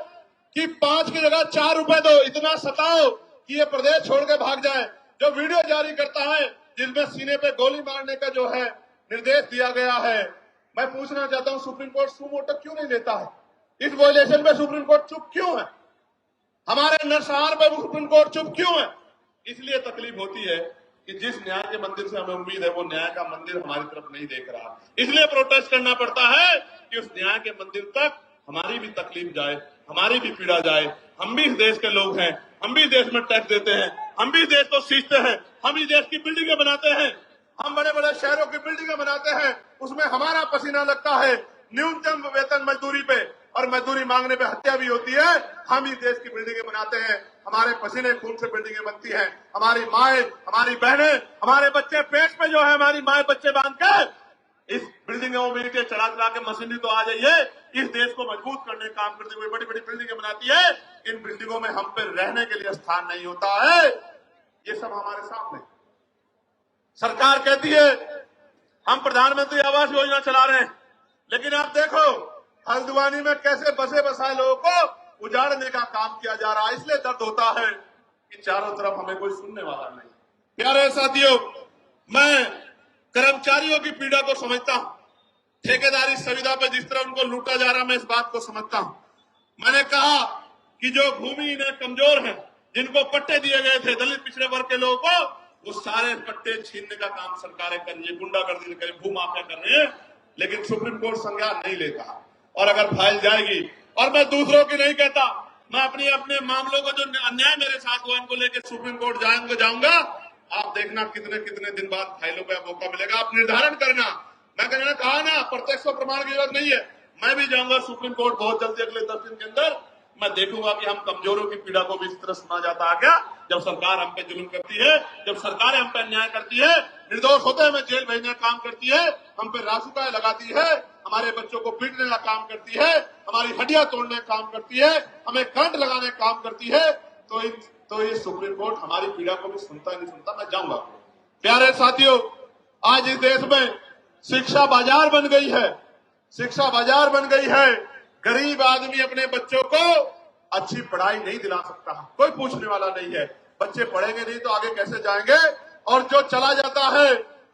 Speaker 1: कि 5 की जगह 4 रुपए दो, इतना सताओ कि ये प्रदेश छोड़ के भाग जाए। जो वीडियो जारी करता है जिसमें सीने पे गोली मारने का जो है निर्देश दिया गया है, मैं पूछना चाहता हूं सुप्रीम कोर्ट सुमोटो क्यों नहीं लेता है? इस वायलेशन में सुप्रीम कोर्ट चुप क्यों है? हमारे नरसंहार पर सुप्रीम कोर्ट चुप क्यों है? इसलिए तकलीफ होती है कि जिस न्याय के मंदिर से हमें उम्मीद है, वो न्याय का मंदिर हमारी तरफ नहीं देख रहा। इसलिए प्रोटेस्ट करना पड़ता है कि उस न्याय के मंदिर तक हमारी भी तकलीफ जाए, हमारी भी पीड़ा जाए। हम भी इस देश के लोग हैं, हम भी देश में टैक्स देते हैं, हम भी देश को सींचते हैं, हम ही देश की बिल्डिंगें बनाते हैं। हम बड़े बड़े शहरों की बिल्डिंगें बनाते हैं, उसमें हमारा पसीना लगता है न्यूनतम वेतन मजदूरी पे, और मजदूरी मांगने पे हत्या भी होती है। हम ही देश की बिल्डिंगें बनाते हैं, हमारे पसीने खून से बिल्डिंगें बनती हैं। हमारी माएं, हमारी बहनें, हमारे बच्चे पेट पे जो है, हमारी माएं बच्चे बांध के इस बिल्डिंगों में के चढ़ा चढ़ा के मशीनरी तो आ जाइए, इस देश को मजबूत करने का काम करते हुए बड़ी बड़ी बिल्डिंगें बनाती है। इन बिल्डिंगों में हम पे रहने के लिए स्थान नहीं होता है। ये सब हमारे सामने। सरकार कहती है हम प्रधानमंत्री आवास योजना चला रहे हैं, लेकिन आप देखो हल्द्वानी में कैसे बसे बसाए लोगों को उजाड़ने का काम किया जा रहा है। इसलिए दर्द होता है कि चारों तरफ हमें कोई सुनने वाला नहीं। प्यारे साथियों, मैं कर्मचारियों की पीड़ा को समझता हूं। ठेकेदारी सुविधा पर जिस तरह उनको लूटा जा रहा, मैं इस बात को समझता हूं। मैंने कहा कि जो भूमिहीन कमजोर हैं, जिनको पट्टे दिए गए थे दलित पिछड़े वर्ग के लोगों को, वो सारे पट्टे छीनने का काम सरकारें कर रही है, गुंडागर्दी कर रही है, भूमाफिया कर रही है। लेकिन सुप्रीम कोर्ट संज्ञान नहीं लेता, और अगर फाइल जाएगी, और मैं दूसरों की नहीं कहता, मैं अपने अपने मामलों को जो अन्याय मेरे साथ हुआ इनको लेकर सुप्रीम कोर्ट जाऊंगा। आप देखना कितने कितने दिन बाद फाइलों का मौका मिलेगा, आप निर्धारण करना। मैं कहना कहा ना, प्रत्यक्ष प्रमाण की जरूरत नहीं है। मैं भी जाऊंगा सुप्रीम कोर्ट बहुत जल्दी, अगले 10 दिन के अंदर। मैं देखूंगा कि हम कमजोरों की पीड़ा को भी इस तरह सुना जाता है क्या, जब सरकार हम पे जुल्म करती है, जब सरकार हम पे अन्याय करती है, निर्दोष होते हमें जेल भेजने का काम करती है, हम पे रासुका लगाती है, हमारे बच्चों को पीटने का काम करती है, हमारी हड्डियां तोड़ने का काम करती है, हमें करंट लगाने का काम करती है, तो ये सुप्रीम कोर्ट हमारी पीड़ा को भी सुनता नहीं सुनता। मैं जाऊंगा। प्यारे साथियों, आज इस देश में शिक्षा बाजार बन गई है, शिक्षा बाजार बन गई है। गरीब आदमी अपने बच्चों को अच्छी पढ़ाई नहीं दिला सकता, कोई पूछने वाला नहीं है। बच्चे पढ़ेंगे नहीं तो आगे कैसे जाएंगे, और जो चला जाता है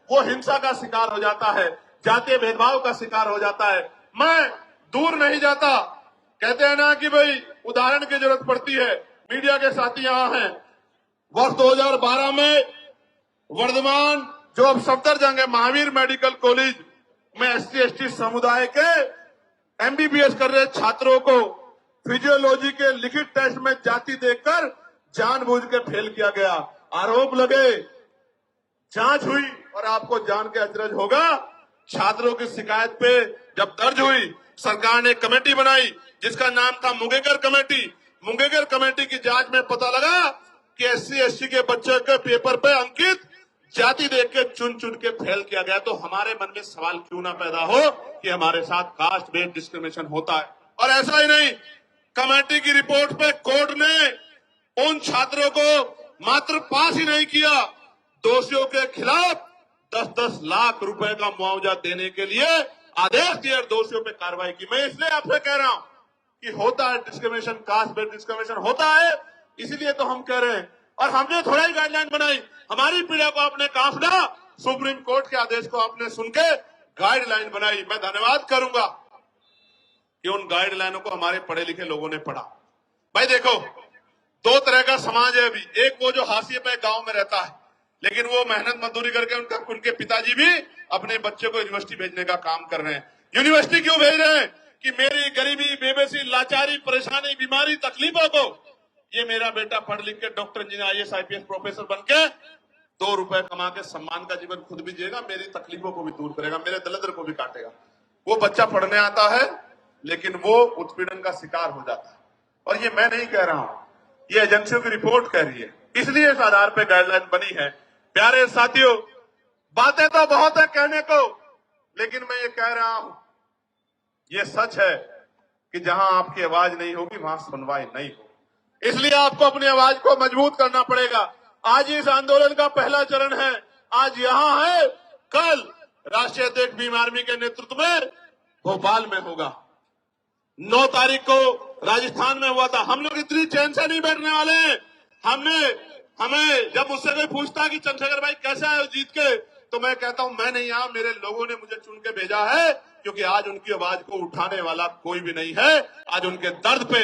Speaker 1: वो हिंसा का शिकार हो जाता है, जातीय भेदभाव का शिकार हो जाता है। मैं दूर नहीं जाता, कहते हैं ना कि भाई उदाहरण की जरूरत पड़ती है। मीडिया के साथी यहां हैं। वर्ष 2012 में वर्धमान जो अब सफदरजंग है, महावीर मेडिकल कॉलेज में SC/ST समुदाय के MBBS कर रहे छात्रों को फिजियोलॉजी के लिखित टेस्ट में जाति देखकर जानबूझ के फेल किया गया। आरोप लगे, जांच हुई, और आपको जान के अचरज होगा, छात्रों की शिकायत पे जब दर्ज हुई, सरकार ने कमेटी बनाई जिसका नाम था मुंगेकर कमेटी। मुंगेकर कमेटी की जांच में पता लगा कि SC/ST के बच्चे के पेपर पे अंकित जाति देख के चुन चुन के फेल किया गया। तो हमारे मन में सवाल क्यों ना पैदा हो कि हमारे साथ कास्ट बेस्ड डिस्क्रिमिनेशन होता है। और ऐसा ही नहीं, कमेटी की रिपोर्ट पे कोर्ट ने उन छात्रों को मात्र पास ही नहीं किया, दोषियों के खिलाफ 10-10 लाख रुपए का मुआवजा देने के लिए आदेश दिया, दोषियों पे कार्रवाई की। मैं इसलिए आपसे कह रहा हूं कि होता है डिस्क्रिमिनेशन, कास्ट बेस्ड डिस्क्रिमिनेशन होता है, इसीलिए तो हम कह रहे हैं। और हमने थोड़ा ही गाइडलाइन बनाई, हमारी पीड़ा को आपने कहा सुना, सुप्रीम कोर्ट के आदेश को आपने सुन के गाइडलाइन बनाई। मैं धन्यवाद करूंगा कि उन गाइडलाइनों को हमारे पढ़े लिखे लोगों ने पढ़ा। भाई देखो, दो तरह का समाज है अभी। एक वो जो हाशिए पे गांव में रहता है, लेकिन वो मेहनत मजदूरी करके उनके पिताजी भी अपने बच्चे को यूनिवर्सिटी भेजने का काम कर रहे हैं। यूनिवर्सिटी क्यों भेज रहे हैं कि मेरी गरीबी, बेबसी, लाचारी, परेशानी, बीमारी, तकलीफों को ये मेरा बेटा पढ़ लिख के doctor, engineer, IAS, IPS professor बन के 2 रुपए कमा के सम्मान का जीवन खुद भी जिएगा, मेरी तकलीफों को भी दूर करेगा, मेरे दरिद्र को भी काटेगा। वो बच्चा पढ़ने आता है, लेकिन वो उत्पीड़न का शिकार हो जाता है। और ये मैं नहीं कह रहा हूं, ये एजेंसियों की रिपोर्ट कह रही है, इसलिए इस आधार पर गाइडलाइन बनी है। प्यारे साथियों, बातें तो बहुत है कहने को, लेकिन मैं ये कह रहा हूं, ये सच है कि जहां आपकी आवाज नहीं होगी वहां सुनवाई नहीं होगी। इसलिए आपको अपनी आवाज को मजबूत करना पड़ेगा। आज इस आंदोलन का पहला चरण है, आज यहां है, कल राष्ट्रीय अध्यक्ष भीम आर्मी के नेतृत्व में भोपाल में होगा। 9 तारीख को राजस्थान में हुआ था। हम लोग इतनी चैन से नहीं बैठने वाले हैं। हमें जब मुझसे कोई पूछता कि चंद्रशेखर भाई कैसे आए जीत के, तो मैं कहता हूं मैं नहीं आया, मेरे लोगों ने मुझे चुन के भेजा है, क्योंकि आज उनकी आवाज को उठाने वाला कोई भी नहीं है। आज उनके दर्द पे,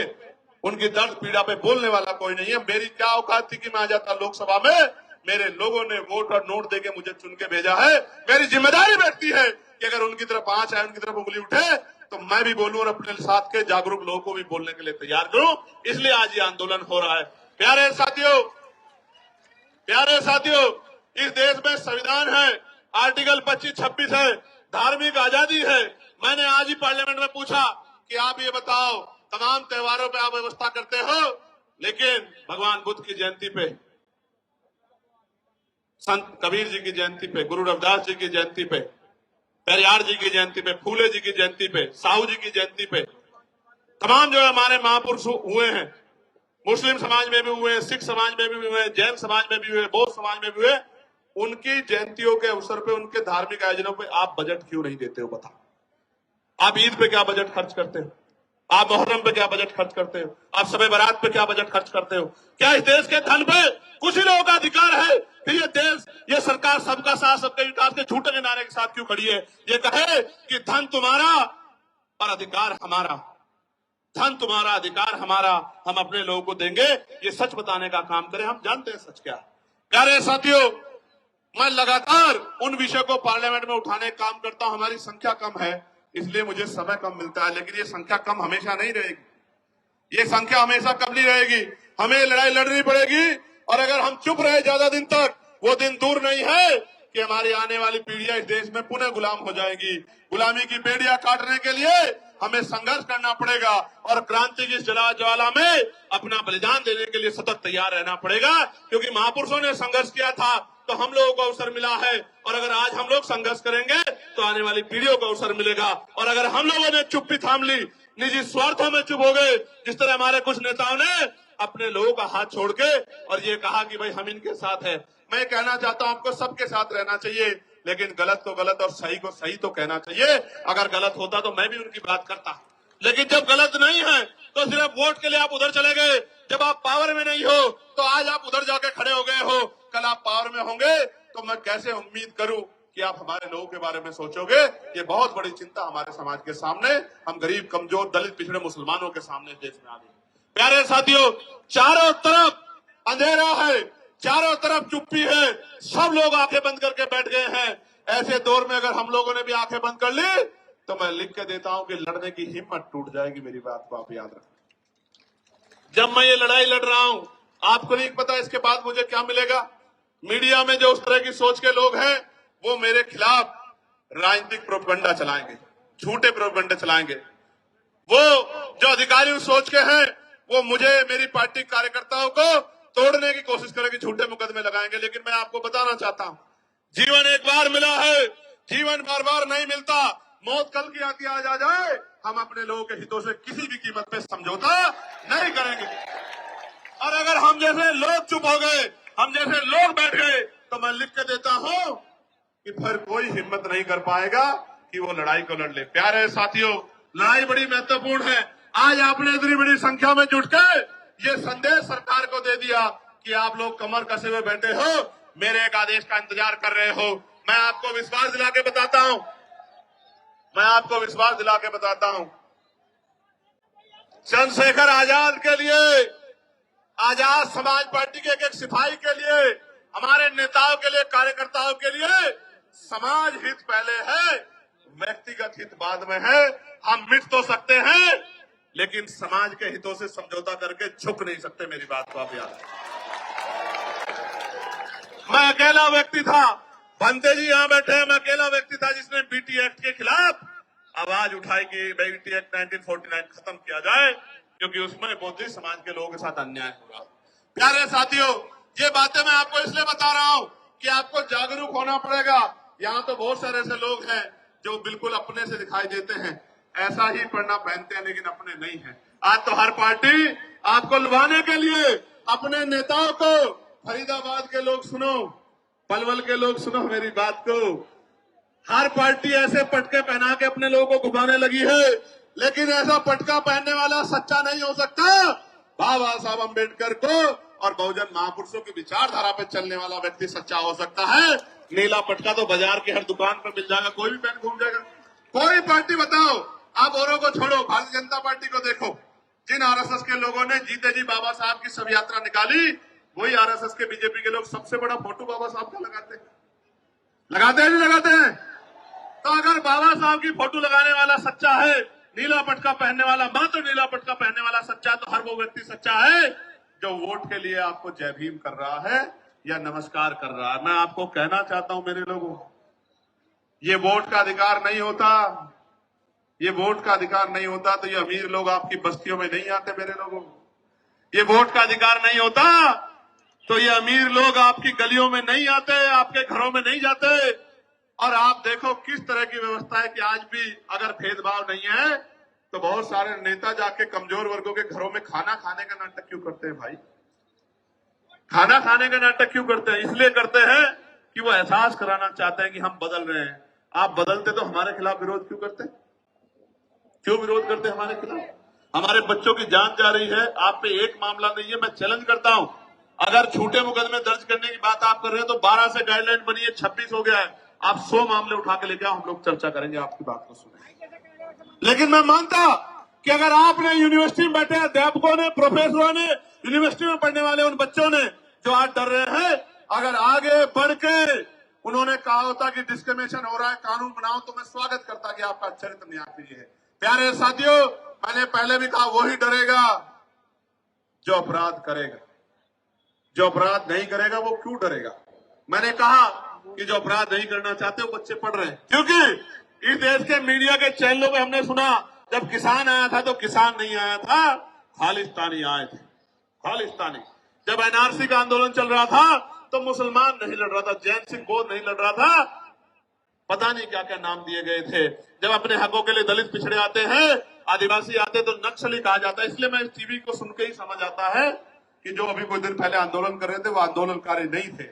Speaker 1: उनकी दर्द पीड़ा पे बोलने वाला कोई नहीं है। मेरी क्या औकात थी कि मैं आ जाता लोकसभा में, मेरे लोगों ने वोट और नोट देके मुझे चुन के भेजा है। मेरी जिम्मेदारी बैठती है कि अगर उनकी तरफ आंच आए, उनकी तरफ उंगली उठे, तो मैं भी बोलूं और अपने साथ के जागरूक लोगों को भी बोलने के लिए तैयार करूं। इसलिए आज ये आंदोलन हो रहा है। प्यारे साथियों, इस देश में संविधान है, आर्टिकल 25-26 है, धार्मिक आजादी है। मैंने आज ही पार्लियामेंट में पूछा कि आप ये बताओ, तमाम त्योहारों पे आप व्यवस्था करते हो, लेकिन भगवान बुद्ध की जयंती पे, संत कबीर जी की जयंती पे, गुरु रविदास जी की जयंती पे, पेरियार जी की जयंती पे, फूले जी की जयंती पे, साहू जी की जयंती पे, तमाम जो हमारे महापुरुष हुए हैं, मुस्लिम समाज में भी हुए, सिख समाज में भी हुए, जैन समाज में भी हुए, बौद्ध समाज में भी हुए, उनकी जयंतियों के अवसर पे, उनके धार्मिक आयोजनों पे आप बजट क्यों नहीं देते हो? बताओ। आप ईद पे क्या बजट खर्च करते हो? आप मोहर्रम पे क्या बजट खर्च करते हो? आप शबे बारात पे क्या बजट खर्च करते हो? क्या इस देश के धन पे कुछ ही लोगों का अधिकार है? फिर ये देश, ये सरकार सबका साथ सबके विकास के झूठे के नारे के साथ क्यों खड़ी है? ये कहे कि धन तुम्हारा और अधिकार हमारा, धन तुम्हारा अधिकार हमारा, हम अपने लोगों को देंगे, ये सच बताने का काम करें। हम जानते हैं सच क्या है। प्यारे साथियों, मैं लगातार उन विषयों को पार्लियामेंट में उठाने का काम करता हूं। हमारी संख्या कम है, इसलिए मुझे समय कम मिलता है, लेकिन ये संख्या कम हमेशा नहीं रहेगी। ये संख्या हमेशा कम नहीं रहेगी। हमें लड़ाई लड़नी पड़ेगी, और अगर हम चुप रहे ज्यादा दिन तक, वो दिन दूर नहीं है कि हमारी आने वाली पीढ़ियां इस देश में पुनः गुलाम हो जाएगी। गुलामी की बेड़ियां काटने के लिए हमें संघर्ष करना पड़ेगा, और क्रांति की ज्वाला में अपना बलिदान देने के लिए सतत तैयार रहना पड़ेगा, क्योंकि महापुरुषों ने संघर्ष किया था तो हम लोगों को अवसर मिला है, और अगर आज हम लोग संघर्ष करेंगे तो आने वाली पीढ़ियों को अवसर मिलेगा। और अगर हम लोगों ने चुप्पी थाम ली, निजी स्वार्थों में चुप हो गए, जिस तरह हमारे कुछ नेताओं ने अपने लोगों का हाथ छोड़ के और ये कहा कि भाई हम इनके साथ है, मैं कहना चाहता हूं आपको सबके साथ रहना चाहिए, लेकिन गलत को गलत और सही को सही तो कहना चाहिए। अगर गलत होता तो मैं भी उनकी बात करता, लेकिन जब गलत नहीं है तो सिर्फ वोट के लिए आप उधर चले गए। जब आप पावर में नहीं हो तो आज आप उधर जाके खड़े हो गए हो, कल आप पावर में होंगे तो मैं कैसे उम्मीद करूं कि आप हमारे लोगों के बारे में सोचोगे। ये बहुत बड़ी चिंता हमारे समाज के सामने, हम गरीब, कमजोर, दलित, पिछड़े मुसलमानों के सामने देश में आ गई। प्यारे साथियों, चारों तरफ अंधेरा है, चारों तरफ चुप्पी है, सब लोग आंखें बंद करके बैठ गए हैं। ऐसे दौर में अगर हम लोगों ने भी आंखें बंद कर ली तो मैं लिख के देता हूं कि लड़ने की हिम्मत टूट जाएगी। मेरी बात को आप याद रखें। जब मैं ये लड़ाई लड़ रहा हूं, आपको नहीं पता इसके बाद मुझे क्या मिलेगा। मीडिया में जो उस तरह की सोच के लोग हैं, वो मेरे खिलाफ राजनीतिक प्रोपगंडा चलाएंगे, झूठे प्रोपगंडा चलाएंगे। वो जो अधिकारी उस सोच के हैं, वो मुझे, मेरी पार्टी कार्यकर्ताओं को तोड़ने की कोशिश करेंगे, झूठे मुकदमे लगाएंगे। लेकिन मैं आपको बताना चाहता हूं, जीवन एक बार मिला है, जीवन बार बार नहीं मिलता। मौत कल की आती आज आ जाए, हम अपने लोगों के हितों से किसी भी कीमत पे समझौता नहीं करेंगे। और अगर हम जैसे लोग चुप हो गए, हम जैसे लोग बैठ गए, तो मैं लिख के देता हूं कि फिर कोई हिम्मत नहीं कर पाएगा कि वो लड़ाई को लड़ ले। प्यारे साथियों, लड़ाई बड़ी महत्वपूर्ण है। आज आपने इतनी बड़ी संख्या में जुट कर ये संदेश सरकार को दे दिया कि आप लोग कमर कसे हुए बैठे हो, मेरे एक आदेश का इंतजार कर रहे हो। मैं आपको विश्वास दिला के बताता हूं, मैं आपको विश्वास दिला के बताता हूं, चंद्रशेखर आजाद के लिए, आजाद समाज पार्टी के एक सिपाही के लिए, हमारे नेताओं के लिए, कार्यकर्ताओं के लिए समाज हित पहले है, व्यक्तिगत हित बाद में है। हम मिट तो सकते हैं, लेकिन समाज के हितों से समझौता करके झुक नहीं सकते। मेरी बात को आप याद रखें। मैं अकेला व्यक्ति था, भंते जी यहां बैठे हैं, मैं अकेला व्यक्ति था जिसने बीटी एक्ट के खिलाफ आवाज उठाई कि बीटी एक्ट 1949 खत्म किया जाए, क्योंकि उसमें बौद्धिस्ट समाज के लोगों के साथ अन्याय हो रहा। प्यारे साथियों, ये बातें मैं आपको इसलिए बता रहा हूं कि आपको जागरूक होना पड़ेगा। यहाँ तो बहुत सारे ऐसे लोग हैं जो बिल्कुल अपने से दिखाई देते हैं, ऐसा ही पढ़ना पहनते हैं, लेकिन अपने नहीं है। आज तो हर पार्टी आपको लुभाने के लिए अपने नेताओं को, फरीदाबाद के लोग सुनो, पलवल के लोग सुनो मेरी बात को, हर पार्टी ऐसे पटके पहना के अपने लोगों को घुमाने लगी है, लेकिन ऐसा पटका पहनने वाला सच्चा नहीं हो सकता। बाबा साहब अम्बेडकर को और बहुजन महापुरुषों की विचारधारा पे चलने वाला व्यक्ति सच्चा हो सकता है। नीला पटका तो बाजार की हर दुकान पर मिल जाएगा, कोई भी पहन घूम जाएगा। कोई पार्टी बताओ, आप औरों को छोड़ो, भारतीय जनता पार्टी को देखो, जिन आरएसएस के लोगों ने जीते जी बाबा साहब की शव यात्रा निकाली, वही आरएसएस के, बीजेपी के लोग सबसे बड़ा फोटो बाबा साहब का लगाते हैं, नहीं लगाते हैं? तो अगर बाबा साहब की फोटो लगाने वाला सच्चा है, नीला पटका पहनने वाला, मात्र नीला पटका पहनने वाला सच्चा, तो हर वो व्यक्ति सच्चा है जो वोट के लिए आपको जय भीम कर रहा है या नमस्कार कर रहा है। मैं आपको कहना चाहता हूं मेरे लोगों, ये वोट का अधिकार नहीं होता, ये वोट का अधिकार नहीं होता तो ये अमीर लोग आपकी बस्तियों में नहीं आते मेरे लोगों। ये वोट का अधिकार नहीं होता तो ये अमीर लोग आपकी गलियों में नहीं आते, आपके घरों में नहीं जाते। और आप देखो किस तरह की व्यवस्था है कि आज भी अगर भेदभाव नहीं है तो बहुत सारे नेता जाके कमजोर वर्गों के घरों में खाना खाने का नाटक क्यों करते हैं भाई? खाना खाने का नाटक क्यों करते हैं? इसलिए करते हैं कि वो एहसास कराना चाहते हैं कि हम बदल रहे हैं। आप बदलते तो हमारे खिलाफ विरोध क्यों करते? क्यों विरोध करते हमारे खिलाफ? हमारे बच्चों की जान जा रही है, आप पे एक मामला नहीं है। मैं चैलेंज करता हूं, अगर झूठे मुकदमे दर्ज करने की बात आप कर रहे हैं तो 12 से गाइडलाइन बनी है, 26 हो गया है। आप 100 मामले उठा के लेके आओ, हम लोग चर्चा करेंगे, आपकी बात को सुनेंगे। लेकिन मैं मानता कि अगर आपने यूनिवर्सिटी में बैठे अध्यापकों ने, प्रोफेसरों ने, यूनिवर्सिटी में पढ़ने वाले उन बच्चों ने जो आज डर रहे हैं, अगर आगे बढ़ के उन्होंने कहा होता कि डिस्क्रिमिनेशन हो रहा है, कानून बनाओ, तो मैं स्वागत करता कि आपका चरित्र न्याय के लिए है। प्यारे साथियों, मैंने पहले भी कहा, वही डरेगा जो अपराध करेगा। जो अपराध नहीं करेगा वो क्यों डरेगा? मैंने कहा कि जो अपराध नहीं करना चाहते वो बच्चे पढ़ रहे हैं, क्योंकि इस देश के मीडिया के चैनलों में हमने सुना जब किसान आया था तो किसान नहीं आया था, खालिस्तानी आए थे। खालिस्तानी। जब एनआरसी का आंदोलन चल रहा था तो मुसलमान नहीं लड़ रहा था, जैन सिंह बोध नहीं लड़ रहा था, पता नहीं क्या क्या नाम दिए गए थे। जब अपने हकों के लिए दलित पिछड़े आते हैं, आदिवासी आते तो नक्सली कहा जाता है। इसलिए मैं इस टीवी को सुन के ही समझ आता है कि जो अभी कुछ दिन पहले आंदोलन कर रहे थे वो आंदोलनकारी नहीं थे,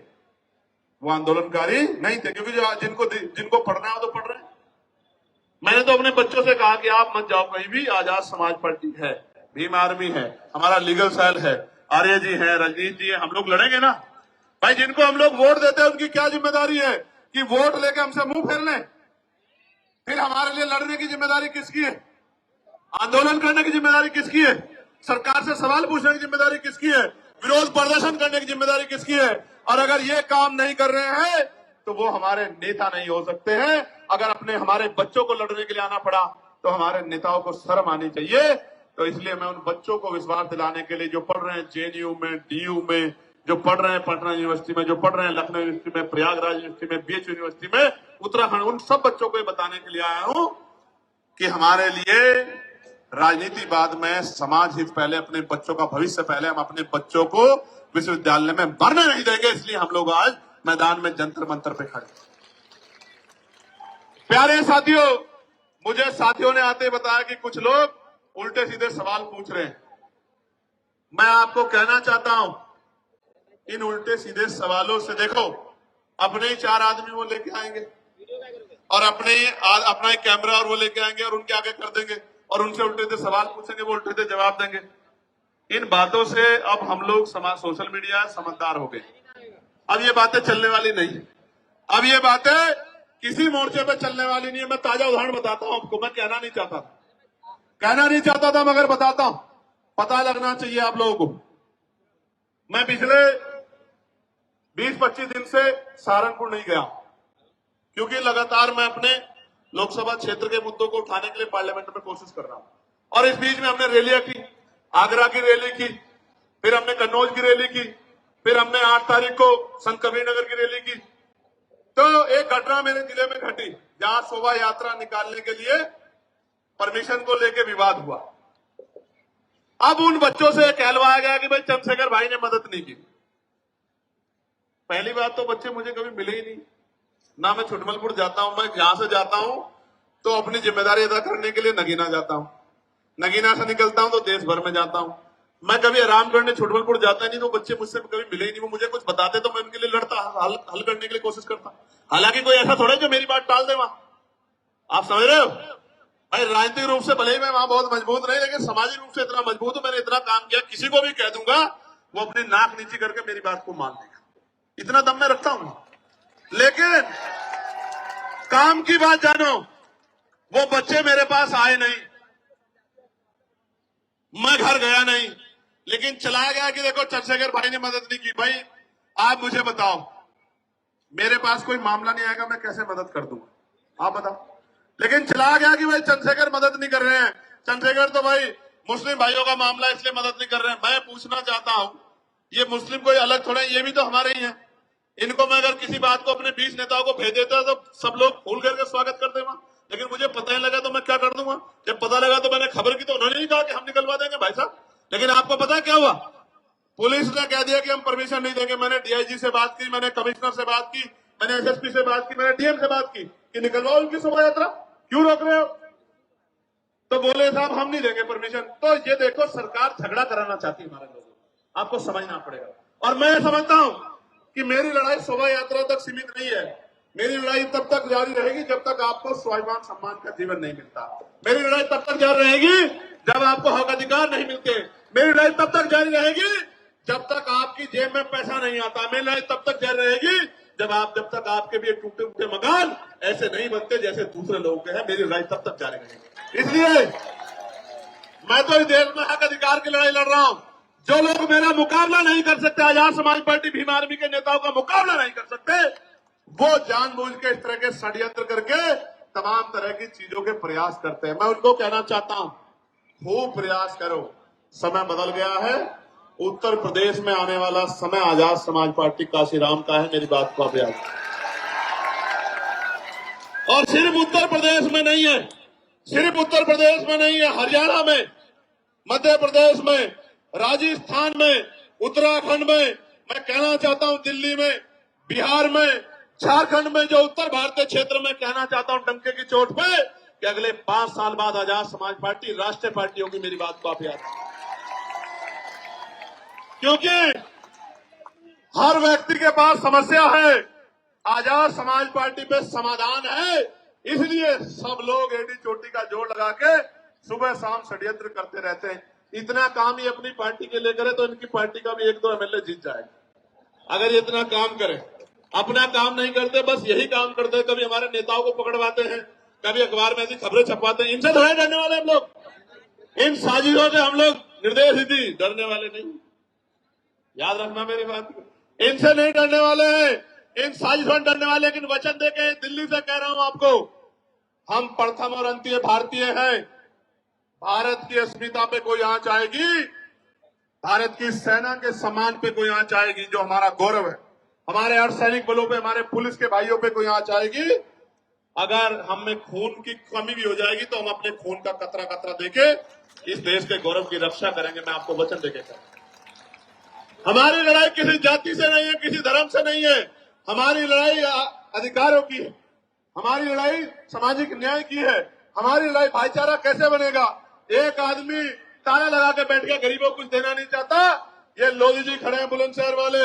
Speaker 1: वो आंदोलनकारी नहीं थे, क्योंकि जो जिनको पढ़ना है वो तो पढ़ रहे हैं। मैंने तो अपने बच्चों से कहा कि आप मत जाओ कहीं भी, आजाद समाज पार्टी है, भीम आर्मी है, हमारा लीगल सेल है, आर्य जी है, रजनीश जी है, हम लोग लड़ेंगे ना भाई। जिनको हम लोग वोट देते हैं उनकी क्या जिम्मेदारी है कि वोट लेके हमसे मुंह फेर लें? फिर हमारे लिए लड़ने की जिम्मेदारी किसकी है? आंदोलन करने की जिम्मेदारी किसकी है? सरकार से सवाल पूछने की जिम्मेदारी किसकी है? विरोध प्रदर्शन करने की जिम्मेदारी किसकी है? और अगर ये काम नहीं कर रहे हैं तो वो हमारे नेता नहीं हो सकते हैं। अगर अपने हमारे बच्चों को लड़ने के लिए आना पड़ा तो हमारे नेताओं को शर्म आनी चाहिए। तो इसलिए मैं उन बच्चों को विश्वास दिलाने के लिए जो पढ़ रहे हैं जेएनयू में, डीयू में, जो पढ़ रहे हैं पटना यूनिवर्सिटी में, जो पढ़ रहे हैं लखनऊ यूनिवर्सिटी में, प्रयागराज यूनिवर्सिटी में, बीएच यूनिवर्सिटी में, उत्तराखंड, उन सब बच्चों को ये बताने के लिए आया हूं कि हमारे लिए राजनीति बाद में, समाज हित पहले, अपने बच्चों का भविष्य पहले। हम अपने बच्चों को विश्वविद्यालय में मरने नहीं देंगे, इसलिए हम लोग आज मैदान में जंतर मंतर पे खड़े। प्यारे साथियों, मुझे साथियों ने आते बताया कि कुछ लोग उल्टे सीधे सवाल पूछ रहे हैं। मैं आपको कहना चाहता हूं, इन उल्टे सीधे सवालों से देखो, अपने ही 4 आदमी वो लेके आएंगे और अपना एक कैमरा और वो लेके आएंगे और उनके आगे कर देंगे और उनसे उल्टे सीधे सवाल पूछेंगे, वो उल्टे सीधे जवाब देंगे। इन बातों से अब हम लोग सोशल मीडिया समझदार हो गए। अब ये बातें चलने वाली नहीं, अब ये बातें किसी मोर्चे पे चलने वाली नहीं है। मैं ताजा उदाहरण बताता हूं आपको, मैं कहना नहीं चाहता था मगर बताता हूं, पता लगना चाहिए आप लोगों को। मैं पिछले 20-25 दिन से सहारनपुर नहीं गया क्योंकि लगातार मैं अपने लोकसभा क्षेत्र के मुद्दों को उठाने के लिए पार्लियामेंट में कोशिश कर रहा हूं। और इस बीच में हमने रैलियां की, आगरा की रैली की, फिर हमने कन्नौज की रैली की, फिर हमने 8 तारीख को संत कबीरनगर की रैली की। तो एक घटना मेरे जिले में घटी जहां शोभा यात्रा निकालने के लिए परमिशन को लेकर विवाद हुआ। अब उन बच्चों से कहलवाया गया कि भाई चंद्रशेखर भाई ने मदद नहीं की। पहली बात तो बच्चे मुझे कभी मिले ही नहीं, ना मैं छुटमलपुर जाता हूं। मैं यहां से जाता हूं तो अपनी जिम्मेदारी अदा करने के लिए नगीना जाता हूं, नगीना से निकलता हूं तो देश भर में जाता हूं। मैं कभी आराम करने छुटमलपुर जाता नहीं तो बच्चे मुझसे कभी मिले ही नहीं। वो मुझे कुछ बताते तो मैं उनके लिए लड़ता, हल करने के लिए कोशिश करता। हालांकि कोई ऐसा थोड़ा जो मेरी बात टाल दे वहां, आप समझ रहे हो भाई। राजनीतिक रूप से भले ही मैं वहां बहुत मजबूत नहीं, लेकिन सामाजिक रूप से इतना मजबूत हूं, मैंने इतना काम किया, किसी को भी कह दूंगा वो अपनी नाक नीची करके मेरी बात को मान लेगा, इतना दम मैं रखता हूं। लेकिन काम की बात जानो, वो बच्चे मेरे पास आए नहीं, मैं घर गया नहीं, लेकिन चला गया कि देखो चंद्रशेखर भाई ने मदद नहीं की। भाई आप मुझे बताओ, मेरे पास कोई मामला नहीं आएगा, मैं कैसे मदद कर दूंगा, आप बताओ। लेकिन चला गया कि भाई चंद्रशेखर मदद नहीं कर रहे हैं, चंद्रशेखर तो भाई मुस्लिम भाइयों का मामला इसलिए मदद नहीं कर रहे हैं। मैं पूछना चाहता हूं, ये मुस्लिम कोई अलग थोड़े, ये भी तो हमारे ही हैं। इनको मैं अगर किसी बात को अपने 20 नेताओं को भेज देता तो सब लोग फूल करके स्वागत करते वहां, लेकिन मुझे पता ही लगा तो मैं क्या कर दूंगा। जब पता लगा तो मैंने खबर की तो उन्होंने नहीं कहा कि हम निकलवा देंगे भाई साहब। लेकिन आपको पता है क्या हुआ? पुलिस ने कह दिया कि हम परमिशन नहीं देंगे। मैंने डीआईजी से बात की, मैंने कमिश्नर से बात की, मैंने एसएसपी से बात की, मैंने डीएम से बात की कि निकलवाओ उनकी शोभा यात्रा, क्यों रोक रहे हो? तो बोले साहब हम नहीं देंगे परमिशन। तो ये देखो सरकार झगड़ा कराना चाहती है हमारे लोगों को, आपको समझना पड़ेगा। और मैं समझता हूं कि मेरी लड़ाई शोभा यात्रा तक सीमित नहीं है। मेरी लड़ाई तब तक जारी रहेगी जब तक आपको स्वाभिमान सम्मान का जीवन नहीं मिलता। मेरी लड़ाई तब तक जारी रहेगी जब आपको हक अधिकार नहीं मिलते। मेरी लड़ाई तब तक जारी रहेगी जब तक आपकी जेब में पैसा नहीं आता। मेरी लड़ाई तब तक जारी रहेगी जब तक आपके भी टूटे फूटे मकान ऐसे नहीं बनते जैसे दूसरे लोगों के हैं। मेरी लड़ाई तब तक जारी रहेगी। इसलिए मैं तो इस देश में हक अधिकार की लड़ाई लड़ रहा हूं। जो लोग मेरा मुकाबला नहीं कर सकते, आजाद समाज पार्टी भीम आर्मी के नेताओं का मुकाबला नहीं कर सकते, वो जानबूझ के इस तरह के षड्यंत्र करके तमाम तरह की चीजों के प्रयास करते हैं। मैं उनको कहना चाहता हूं, खूब प्रयास करो, समय बदल गया है। उत्तर प्रदेश में आने वाला समय आजाद समाज पार्टी काशीराम का है। मेरी बात को आप याद, और सिर्फ उत्तर प्रदेश में नहीं है, सिर्फ उत्तर प्रदेश में नहीं है, हरियाणा में, मध्य प्रदेश में, राजस्थान में, उत्तराखंड में, मैं कहना चाहता हूं दिल्ली में, बिहार में, झारखंड में, जो उत्तर भारतीय क्षेत्र में, कहना चाहता हूं डंके की चोट पे कि अगले 5 साल बाद आजाद समाज पार्टी राष्ट्रीय पार्टी होगी। मेरी बात को आप याद रखें, क्योंकि हर व्यक्ति के पास समस्या है, आजाद समाज पार्टी पे समाधान है। इसलिए सब लोग एडी चोटी का जोड़ लगा के सुबह शाम षड्यंत्र करते रहते हैं। इतना काम ही अपनी पार्टी के लिए करे तो इनकी पार्टी का भी 1-2 एमएलए जीत जाएगा। अगर ये इतना काम करे, अपना काम नहीं करते, बस यही काम करते हैं, कभी हमारे नेताओं को पकड़वाते हैं, कभी अखबार में ऐसी खबरें छपवाते हैं। इनसे थोड़े डरने वाले हम लोग, इन साजिशों से हम लोग निर्दय नीति डरने वाले नहीं। याद रखना मेरी बात को, इनसे नहीं डरने वाले हैं, इन साजिशों से डरने वाले। लेकिन वचन देके दिल्ली से कह रहा हूं आपको, हम प्रथम और अंतिम भारतीय हैं। भारत की अस्मिता पे कोई आंच आएगी, भारत की सेना के सम्मान पे कोई आंच आएगी, जो हमारा गौरव है, हमारे अर्धसैनिक बलों पे, हमारे पुलिस के भाइयों पे कोई आंच आएगी, अगर हम में खून की कमी भी हो जाएगी तो हम अपने खून का कतरा कतरा देके इस देश के गौरव की रक्षा करेंगे। मैं आपको वचन देके करूंगा। हमारी लड़ाई किसी जाति से नहीं है, किसी धर्म से नहीं है। हमारी लड़ाई अधिकारों की है, हमारी लड़ाई सामाजिक न्याय की है, हमारी लड़ाई भाईचारा कैसे बनेगा। एक आदमी ताला लगा के बैठ गया, गरीबों को कुछ देना नहीं चाहता। ये लोधी जी खड़े हैं बुलंदशहर वाले,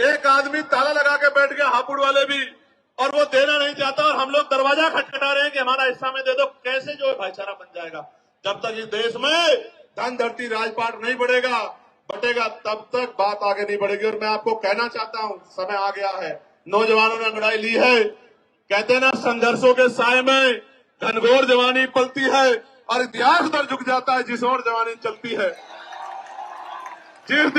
Speaker 1: एक आदमी ताला लगा के बैठ गया, हापुड़ वाले भी, और वो देना नहीं चाहता, और हम लोग दरवाजा खटखटा रहे हैं कि हमारा हिस्सा में दे दो। कैसे जो भाईचारा बन जाएगा? जब तक इस देश में धन धरती राजपाट नहीं बटेगा तब तक बात आगे नहीं बढ़ेगी। और मैं आपको कहना चाहता हूं, समय आ गया है, नौजवानों ने लड़ाई ली है। कहते हैं ना, संघर्षों के साए में घनघोर जवानी पलती है और इतिहास उधर झुक जाता है जिस ओर जवानी चलती है। जिस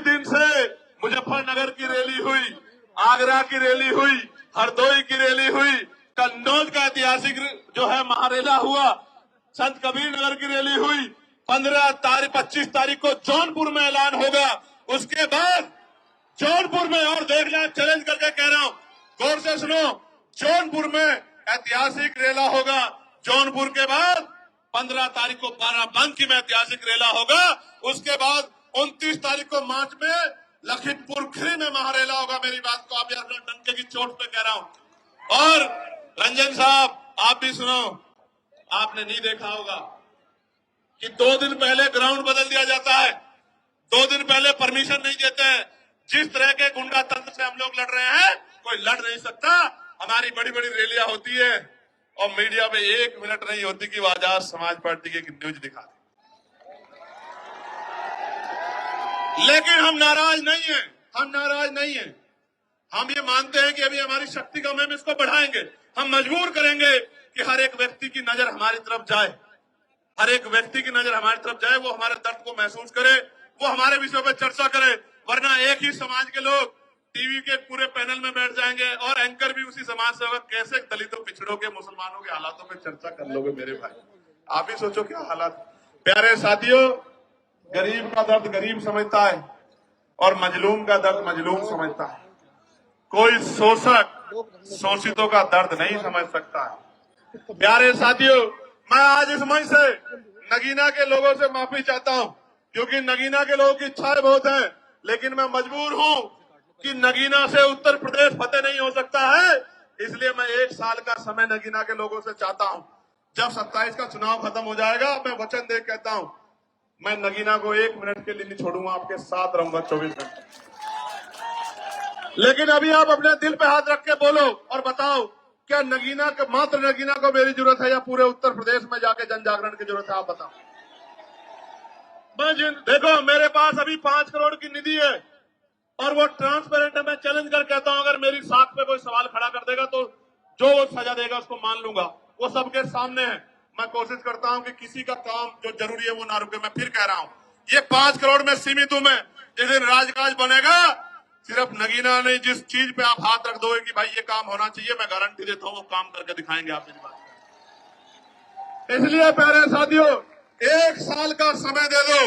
Speaker 1: दिन से मुजफ्फरनगर की रैली हुई, आगरा की रैली हुई, हरदोई की रैली हुई, कन्नौज का ऐतिहासिक जो है महारेला हुआ, संत कबीर नगर की रैली हुई, 25 तारीख को जौनपुर में ऐलान होगा। उसके बाद जौनपुर में, और देखना, चैलेंज करके कह रहा हूं, गौर से सुनो, जौनपुर में ऐतिहासिक रेला होगा। जौनपुर के बाद 15 तारीख को बाराबंकी में ऐतिहासिक रेला होगा। उसके बाद 29 तारीख को मार्च में लखीमपुर खीरी में महारेला होगा। मेरी बात को आप यार डंके की चोट पे कह रहा हूं। और रंजन साहब, आप भी सुनो, आपने नहीं देखा होगा कि 2 दिन पहले ग्राउंड बदल दिया जाता है, 2 दिन पहले परमिशन नहीं देते हैं। जिस तरह के गुंडा तंत्र से हम लोग लड़ रहे हैं, कोई लड़ नहीं सकता। हमारी बड़ी बड़ी रैलियां होती है और मीडिया में 1 मिनट नहीं होती कि वो आजाद समाज पार्टी की न्यूज दिखा दे। लेकिन हम नाराज नहीं है, हम ये मानते हैं कि अभी हमारी शक्ति कम है, हम इसको बढ़ाएंगे। हम मजबूर करेंगे कि हर एक व्यक्ति की नजर हमारी तरफ जाए, हर एक व्यक्ति की नजर हमारी तरफ जाए, वो हमारे दर्द को महसूस करे, वो हमारे विषयों पर चर्चा करे। वरना एक ही समाज के लोग टीवी के पूरे पैनल में बैठ जाएंगे और एंकर भी उसी समाज से होगा। कैसे दलितों, पिछड़ों के, मुसलमानों के हालातों पे चर्चा कर लोगे मेरे भाई? आप ही सोचो क्या हालात। प्यारे साथियों, गरीब का दर्द गरीब समझता है, और मजलूम का दर्द मजलूम समझता है। कोई शोषक शोषितों का दर्द नहीं समझ सकता है। प्यारे साथियों, मैं आज इस मंच से नगीना के लोगों से माफी चाहता हूं, क्योंकि नगीना के लोगों की इच्छाएं बहुत हैं, लेकिन मैं मजबूर हूं कि नगीना से उत्तर प्रदेश फतेह नहीं हो सकता है। इसलिए मैं 1 साल का समय नगीना के लोगों से चाहता हूं। जब 27 का चुनाव खत्म हो जाएगा, मैं वचन दे कहता हूं, मैं नगीना को 1 मिनट के लिए नहीं छोड़ूंगा, आपके साथ रहूंगा 24 घंटे। लेकिन अभी आप अपने दिल पे हाथ रख के बोलो और बताओ, क्या नगीना को, मात्र नगीना को मेरी जरूरत है या पूरे उत्तर प्रदेश में जाके जन जागरण की जरूरत है? आप बताओ। देखो, मेरे पास अभी 5 करोड़ की निधि है और वो ट्रांसपेरेंट है। मैं चैलेंज कर कहता हूं, अगर मेरी साख पे कोई सवाल खड़ा कर देगा तो जो वो सजा देगा उसको मान लूंगा। वो सबके सामने है। मैं कोशिश करता हूं कि किसी का काम जो जरूरी है वो ना रुके। मैं फिर कह रहा हूं, ये 5 करोड़ में सीमित हूं मैं। जिस दिन राजकाज बनेगा, सिर्फ नगीना नहीं, जिस चीज पे आप हाथ रख दोगे कि भाई ये काम होना चाहिए, मैं गारंटी देता हूं वो काम करके दिखाएंगे आप। मेरी बात। इसलिए प्यारे साथियों, 1 साल का समय दे दो।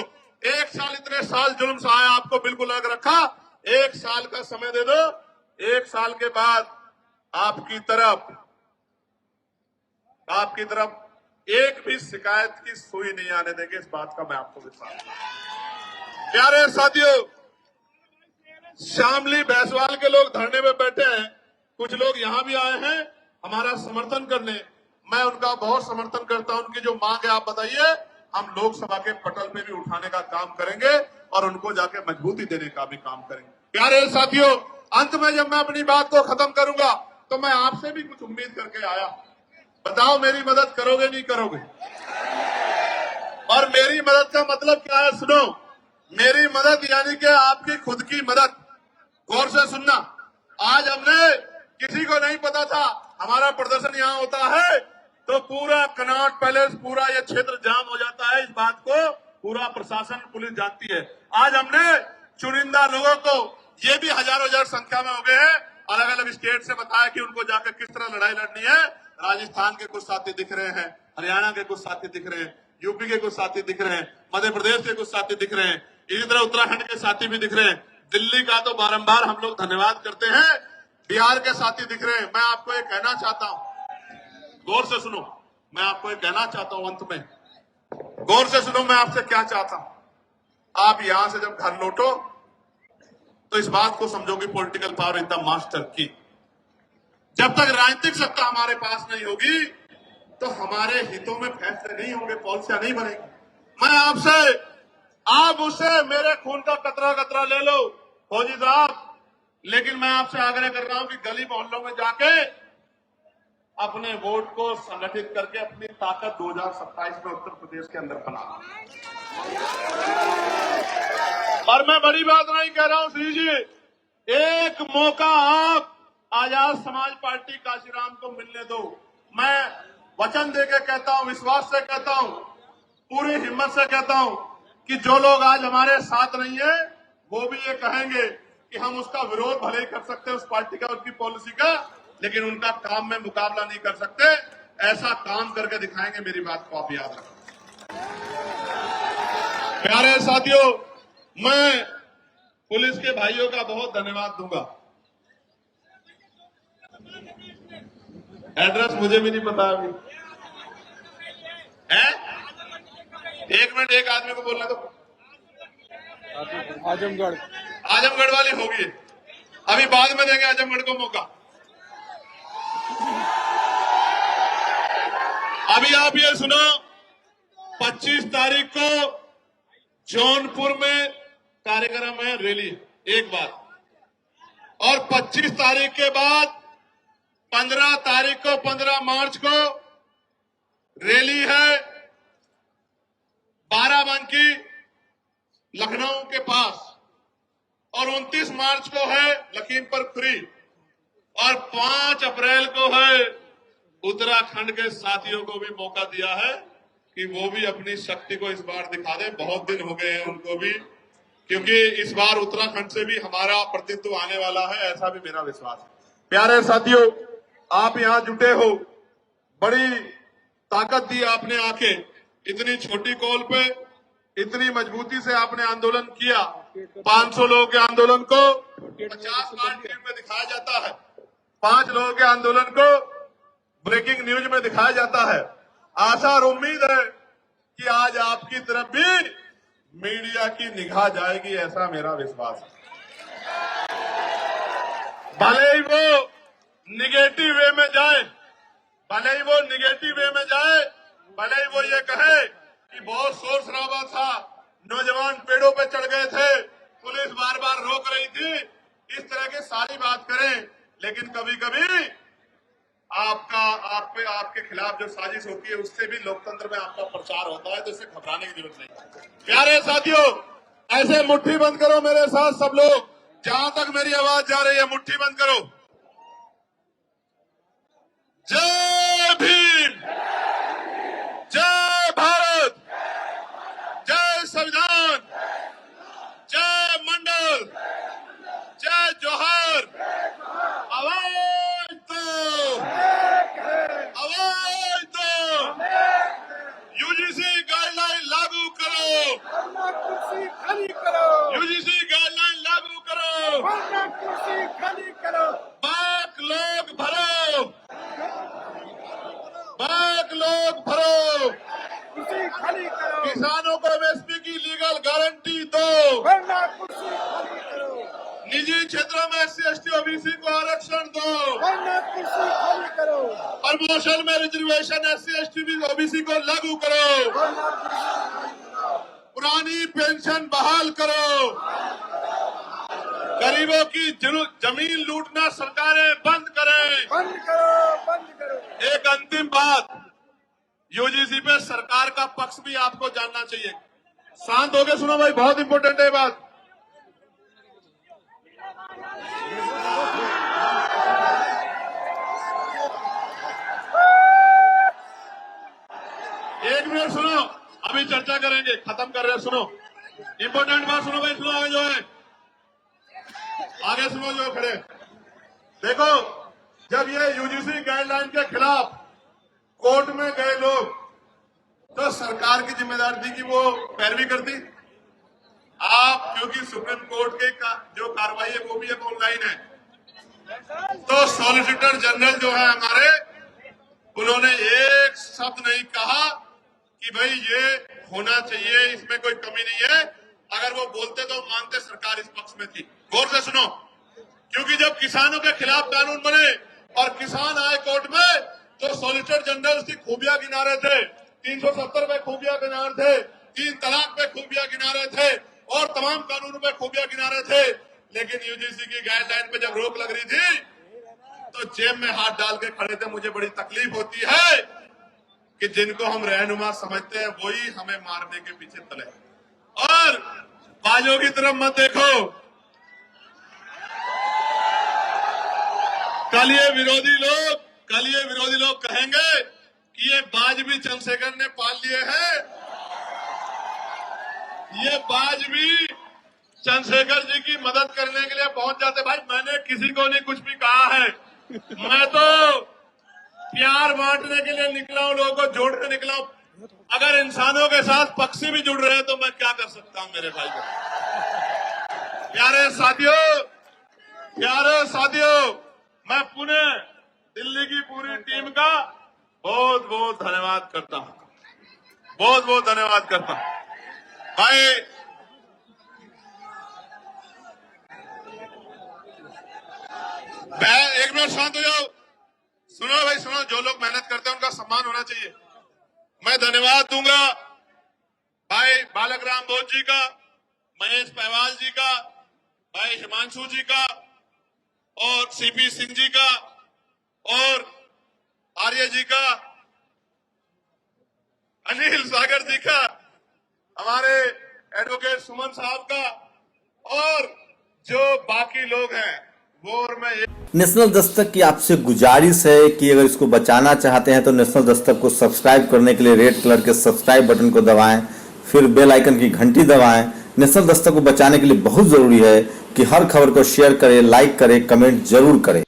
Speaker 1: 1 साल, इतने साल जुल्म सहाया, आपको बिल्कुल अलग रखा। 1 साल का समय दे दो। 1 साल के बाद आपकी तरफ एक भी शिकायत की सुई नहीं आने देंगे। इस बात का मैं आपको विश्वास करता हूं। प्यारे साथियों, शामली भैंसवाल के लोग धरने में बैठे हैं। कुछ लोग यहां भी आए हैं हमारा समर्थन करने। मैं उनका बहुत समर्थन करता हूं। उनकी जो मांग है आप बताइए, हम लोकसभा के पटल पे भी उठाने का काम करेंगे और उनको जाके मजबूती देने का भी काम करेंगे। प्यारे साथियों, अंत में जब मैं अपनी बात को खत्म करूंगा तो मैं आपसे भी कुछ उम्मीद करके आया। बताओ, मेरी मदद करोगे नहीं करोगे? और मेरी मदद का मतलब क्या है? सुनो, मेरी मदद यानी कि आपकी खुद की मदद। गौर से सुनना। आज हमने, किसी को नहीं पता था हमारा प्रदर्शन यहां होता है तो पूरा कनॉट पैलेस, पूरा ये क्षेत्र जाम हो जाता है। इस बात को पूरा प्रशासन, पुलिस जानती है। आज हमने चुनिंदा लोगों को, ये भी हजारों संख्या में हो गए हैं, अलग अलग स्टेट से बताया कि उनको जाकर किस तरह लड़ाई लड़नी है। राजस्थान के कुछ साथी दिख रहे हैं, हरियाणा के कुछ साथी दिख रहे हैं, यूपी के कुछ साथी दिख रहे हैं, मध्य प्रदेश के कुछ साथी दिख रहे हैं, इसी तरह उत्तराखंड के साथी भी दिख रहे हैं। दिल्ली का तो बारंबार हम लोग धन्यवाद करते हैं। बिहार के साथी दिख रहे हैं। मैं आपको ये कहना चाहता हूं, गौर से सुनो, मैं आपको ये कहना चाहता हूं, अंत में गौर से सुनो, मैं आपसे क्या चाहता हूं। आप यहां से जब घर लौटो तो इस बात को समझो कि political power is the master की। जब तक राजनीतिक सत्ता हमारे पास नहीं होगी तो हमारे हितों में फैसले नहीं होंगे, पॉलिसियां नहीं बनेगी। मैं आपसे, आप उससे मेरे खून का कतरा कतरा ले लो फौजी साहब, लेकिन मैं आपसे आग्रह कर रहा हूं कि गली मोहल्लों में जाके अपने वोट को संगठित करके अपनी ताकत 2027 में उत्तर प्रदेश के अंदर बना। और मैं बड़ी बात नहीं कह रहा हूं श्री जी, एक मौका आप आजाद समाज पार्टी काशीराम को मिलने दो। मैं वचन देके कहता हूं, विश्वास से कहता हूं, पूरी हिम्मत से कहता हूं कि जो लोग आज हमारे साथ नहीं है वो भी ये कहेंगे कि हम उसका विरोध भले ही कर सकते हैं, उस पार्टी का, उसकी पॉलिसी का, लेकिन उनका काम में मुकाबला नहीं कर सकते। ऐसा काम करके दिखाएंगे। मेरी बात को आप याद रखें। प्यारे साथियों, मैं पुलिस के भाइयों का बहुत धन्यवाद दूंगा। एड्रेस मुझे भी नहीं पता अभी है। 1 मिनट, एक आदमी को बोलने दो। आजमगढ़ वाली होगी, अभी बाद में देंगे आजमगढ़ को मौका। अभी आप ये सुनो, 25 तारीख को जौनपुर में कार्यक्रम है, रैली, एक बात। और 25 तारीख के बाद 15 तारीख को, 15 मार्च को रैली है बाराबंकी लखनऊ के पास, और 29 मार्च को है लखीमपुर खीरी, और 5 अप्रैल को है। उत्तराखंड के साथियों को भी मौका दिया है कि वो भी अपनी शक्ति को इस बार दिखा दें। बहुत दिन हो गए हैं उनको भी, क्योंकि इस बार उत्तराखंड से भी हमारा प्रतिनिधित्व आने वाला है, ऐसा भी मेरा विश्वास है। प्यारे साथियों, आप यहां जुटे हो, बड़ी ताकत दी आपने आके, इतनी छोटी कॉल पे इतनी मजबूती से आपने आंदोलन किया। 500 लोगों के आंदोलन को 50 बार टीवी में दिखाया जाता है, 5 लोगों के आंदोलन को ब्रेकिंग न्यूज में दिखाया जाता है। आशा और उम्मीद है कि आज आपकी तरफ भी मीडिया की निगाह जाएगी, ऐसा मेरा विश्वास है। भले ही वो निगेटिव वे में जाए, भले ही वो निगेटिव वे में जाए, भले ही वो ये कहे कि बहुत शोर शराबा था, नौजवान पेड़ों पे चढ़ गए थे, पुलिस बार बार रोक रही थी, इस तरह की सारी बात करें, लेकिन कभी कभी आपके खिलाफ जो साजिश होती है उससे भी लोकतंत्र में आपका प्रचार होता है, तो इससे घबराने की जरूरत नहीं। प्यारे साथियों, ऐसे मुट्ठी बंद करो मेरे साथ सब लोग, जहां तक मेरी आवाज जा रही है मुट्ठी बंद करो। जय भीम, जय भारत, जय संविधान, जय मंडल, जय जोहर। आवाज दो, आवाज दो, यूजीसी गाइडलाइन लागू करो,
Speaker 2: कुर्सी खाली करो,
Speaker 1: यूजीसी गाइडलाइन लागू करो,
Speaker 2: कुर्सी खाली करो,
Speaker 1: बाक लोग भरो, बाक लोग भरो,
Speaker 2: कुर्सी खाली करो,
Speaker 1: किसानों को एमएसपी की लीगल गारंटी दो,
Speaker 2: कुर्सी खाली करो,
Speaker 1: निजी क्षेत्रों में SC/ST OBC को आरक्षण दो,
Speaker 2: कुर्सी खाली करो,
Speaker 1: प्रमोशन में रिजर्वेशन SC/ST OBC को लागू करो, पुरानी पेंशन बहाल करो, गरीबों की जमीन लूटना सरकारें बंद करें।
Speaker 2: बंद करो, बंद करो।
Speaker 1: एक अंतिम बात, यूजीसी पे सरकार का पक्ष भी आपको जानना चाहिए। शांत होकर सुनो भाई, बहुत इंपॉर्टेंट है बात। एक मिनट सुनो, अभी चर्चा करेंगे, खत्म कर रहे हैं, सुनो इंपॉर्टेंट बात सुनो भाई, सुनो आगे जो है, आगे सुनो जो खड़े। देखो, जब ये यूजीसी गाइडलाइन के खिलाफ कोर्ट में गए लोग, तो सरकार की जिम्मेदारी थी कि वो पैरवी करती। आप क्योंकि सुप्रीम कोर्ट के जो कार्रवाई है वो भी एक ऑनलाइन है, तो सॉलिसिटर जनरल जो है हमारे, उन्होंने एक शब्द नहीं कहा कि भाई ये होना चाहिए, इसमें कोई कमी नहीं है। अगर वो बोलते तो मानते सरकार इस पक्ष में थी। गौर से सुनो, क्योंकि जब किसानों के खिलाफ कानून बने और किसान आए कोर्ट में, तो सॉलिसिटर जनरल की खूबियां गिना रहे थे, 370 पे खूबियां गिना रहे थे, 3 तलाक पे खूबियां गिना रहे थे और तमाम कानूनों पे खूबियां गिना रहे थे। लेकिन यूजीसी की गाइडलाइन पे जब रोक लग रही थी तो जेब में हाथ डाल के खड़े थे। मुझे बड़ी तकलीफ होती है कि जिनको हम रहनुमा समझते हैं वही हमें मारने के पीछे तले। और बाजों की तरफ मत देखो, कल ये विरोधी लोग कहेंगे कि ये बाज भी चंद्रशेखर ने पाल लिए हैं, ये बाज भी चंद्रशेखर जी की मदद करने के लिए पहुंच जाते। भाई मैंने किसी को नहीं कुछ भी कहा है, मैं तो प्यार बांटने के लिए निकला हूं, लोगों को जोड़ने निकला हूं। अगर इंसानों के साथ पक्षी भी जुड़ रहे हैं तो मैं क्या कर सकता हूं मेरे भाई को। प्यारे साथियों, मैं पुनः दिल्ली की पूरी टीम का बहुत बहुत धन्यवाद करता हूं, बहुत बहुत धन्यवाद करता हूं। भाई एक मिनट शांत हो जाओ, सुनो भाई सुनो, जो लोग मेहनत करते हैं उनका सम्मान होना चाहिए। मैं धन्यवाद दूंगा भाई बालक राम बोस जी का, महेश पहवाल जी का, भाई हिमांशु जी का और सीपी सिंह जी का और आर्य जी का, अनिल सागर जी का, हमारे एडवोकेट सुमन साहब का और जो बाकी लोग हैं वो। और मैं
Speaker 3: नेशनल दस्तक की आपसे गुजारिश है कि अगर इसको बचाना चाहते हैं तो नेशनल दस्तक को सब्सक्राइब करने के लिए रेड कलर के सब्सक्राइब बटन को दबाएं, फिर बेल आइकन की घंटी दबाएं। नेशनल दस्तक को बचाने के लिए बहुत जरूरी है कि हर खबर को शेयर करें, लाइक करें, कमेंट जरूर करें।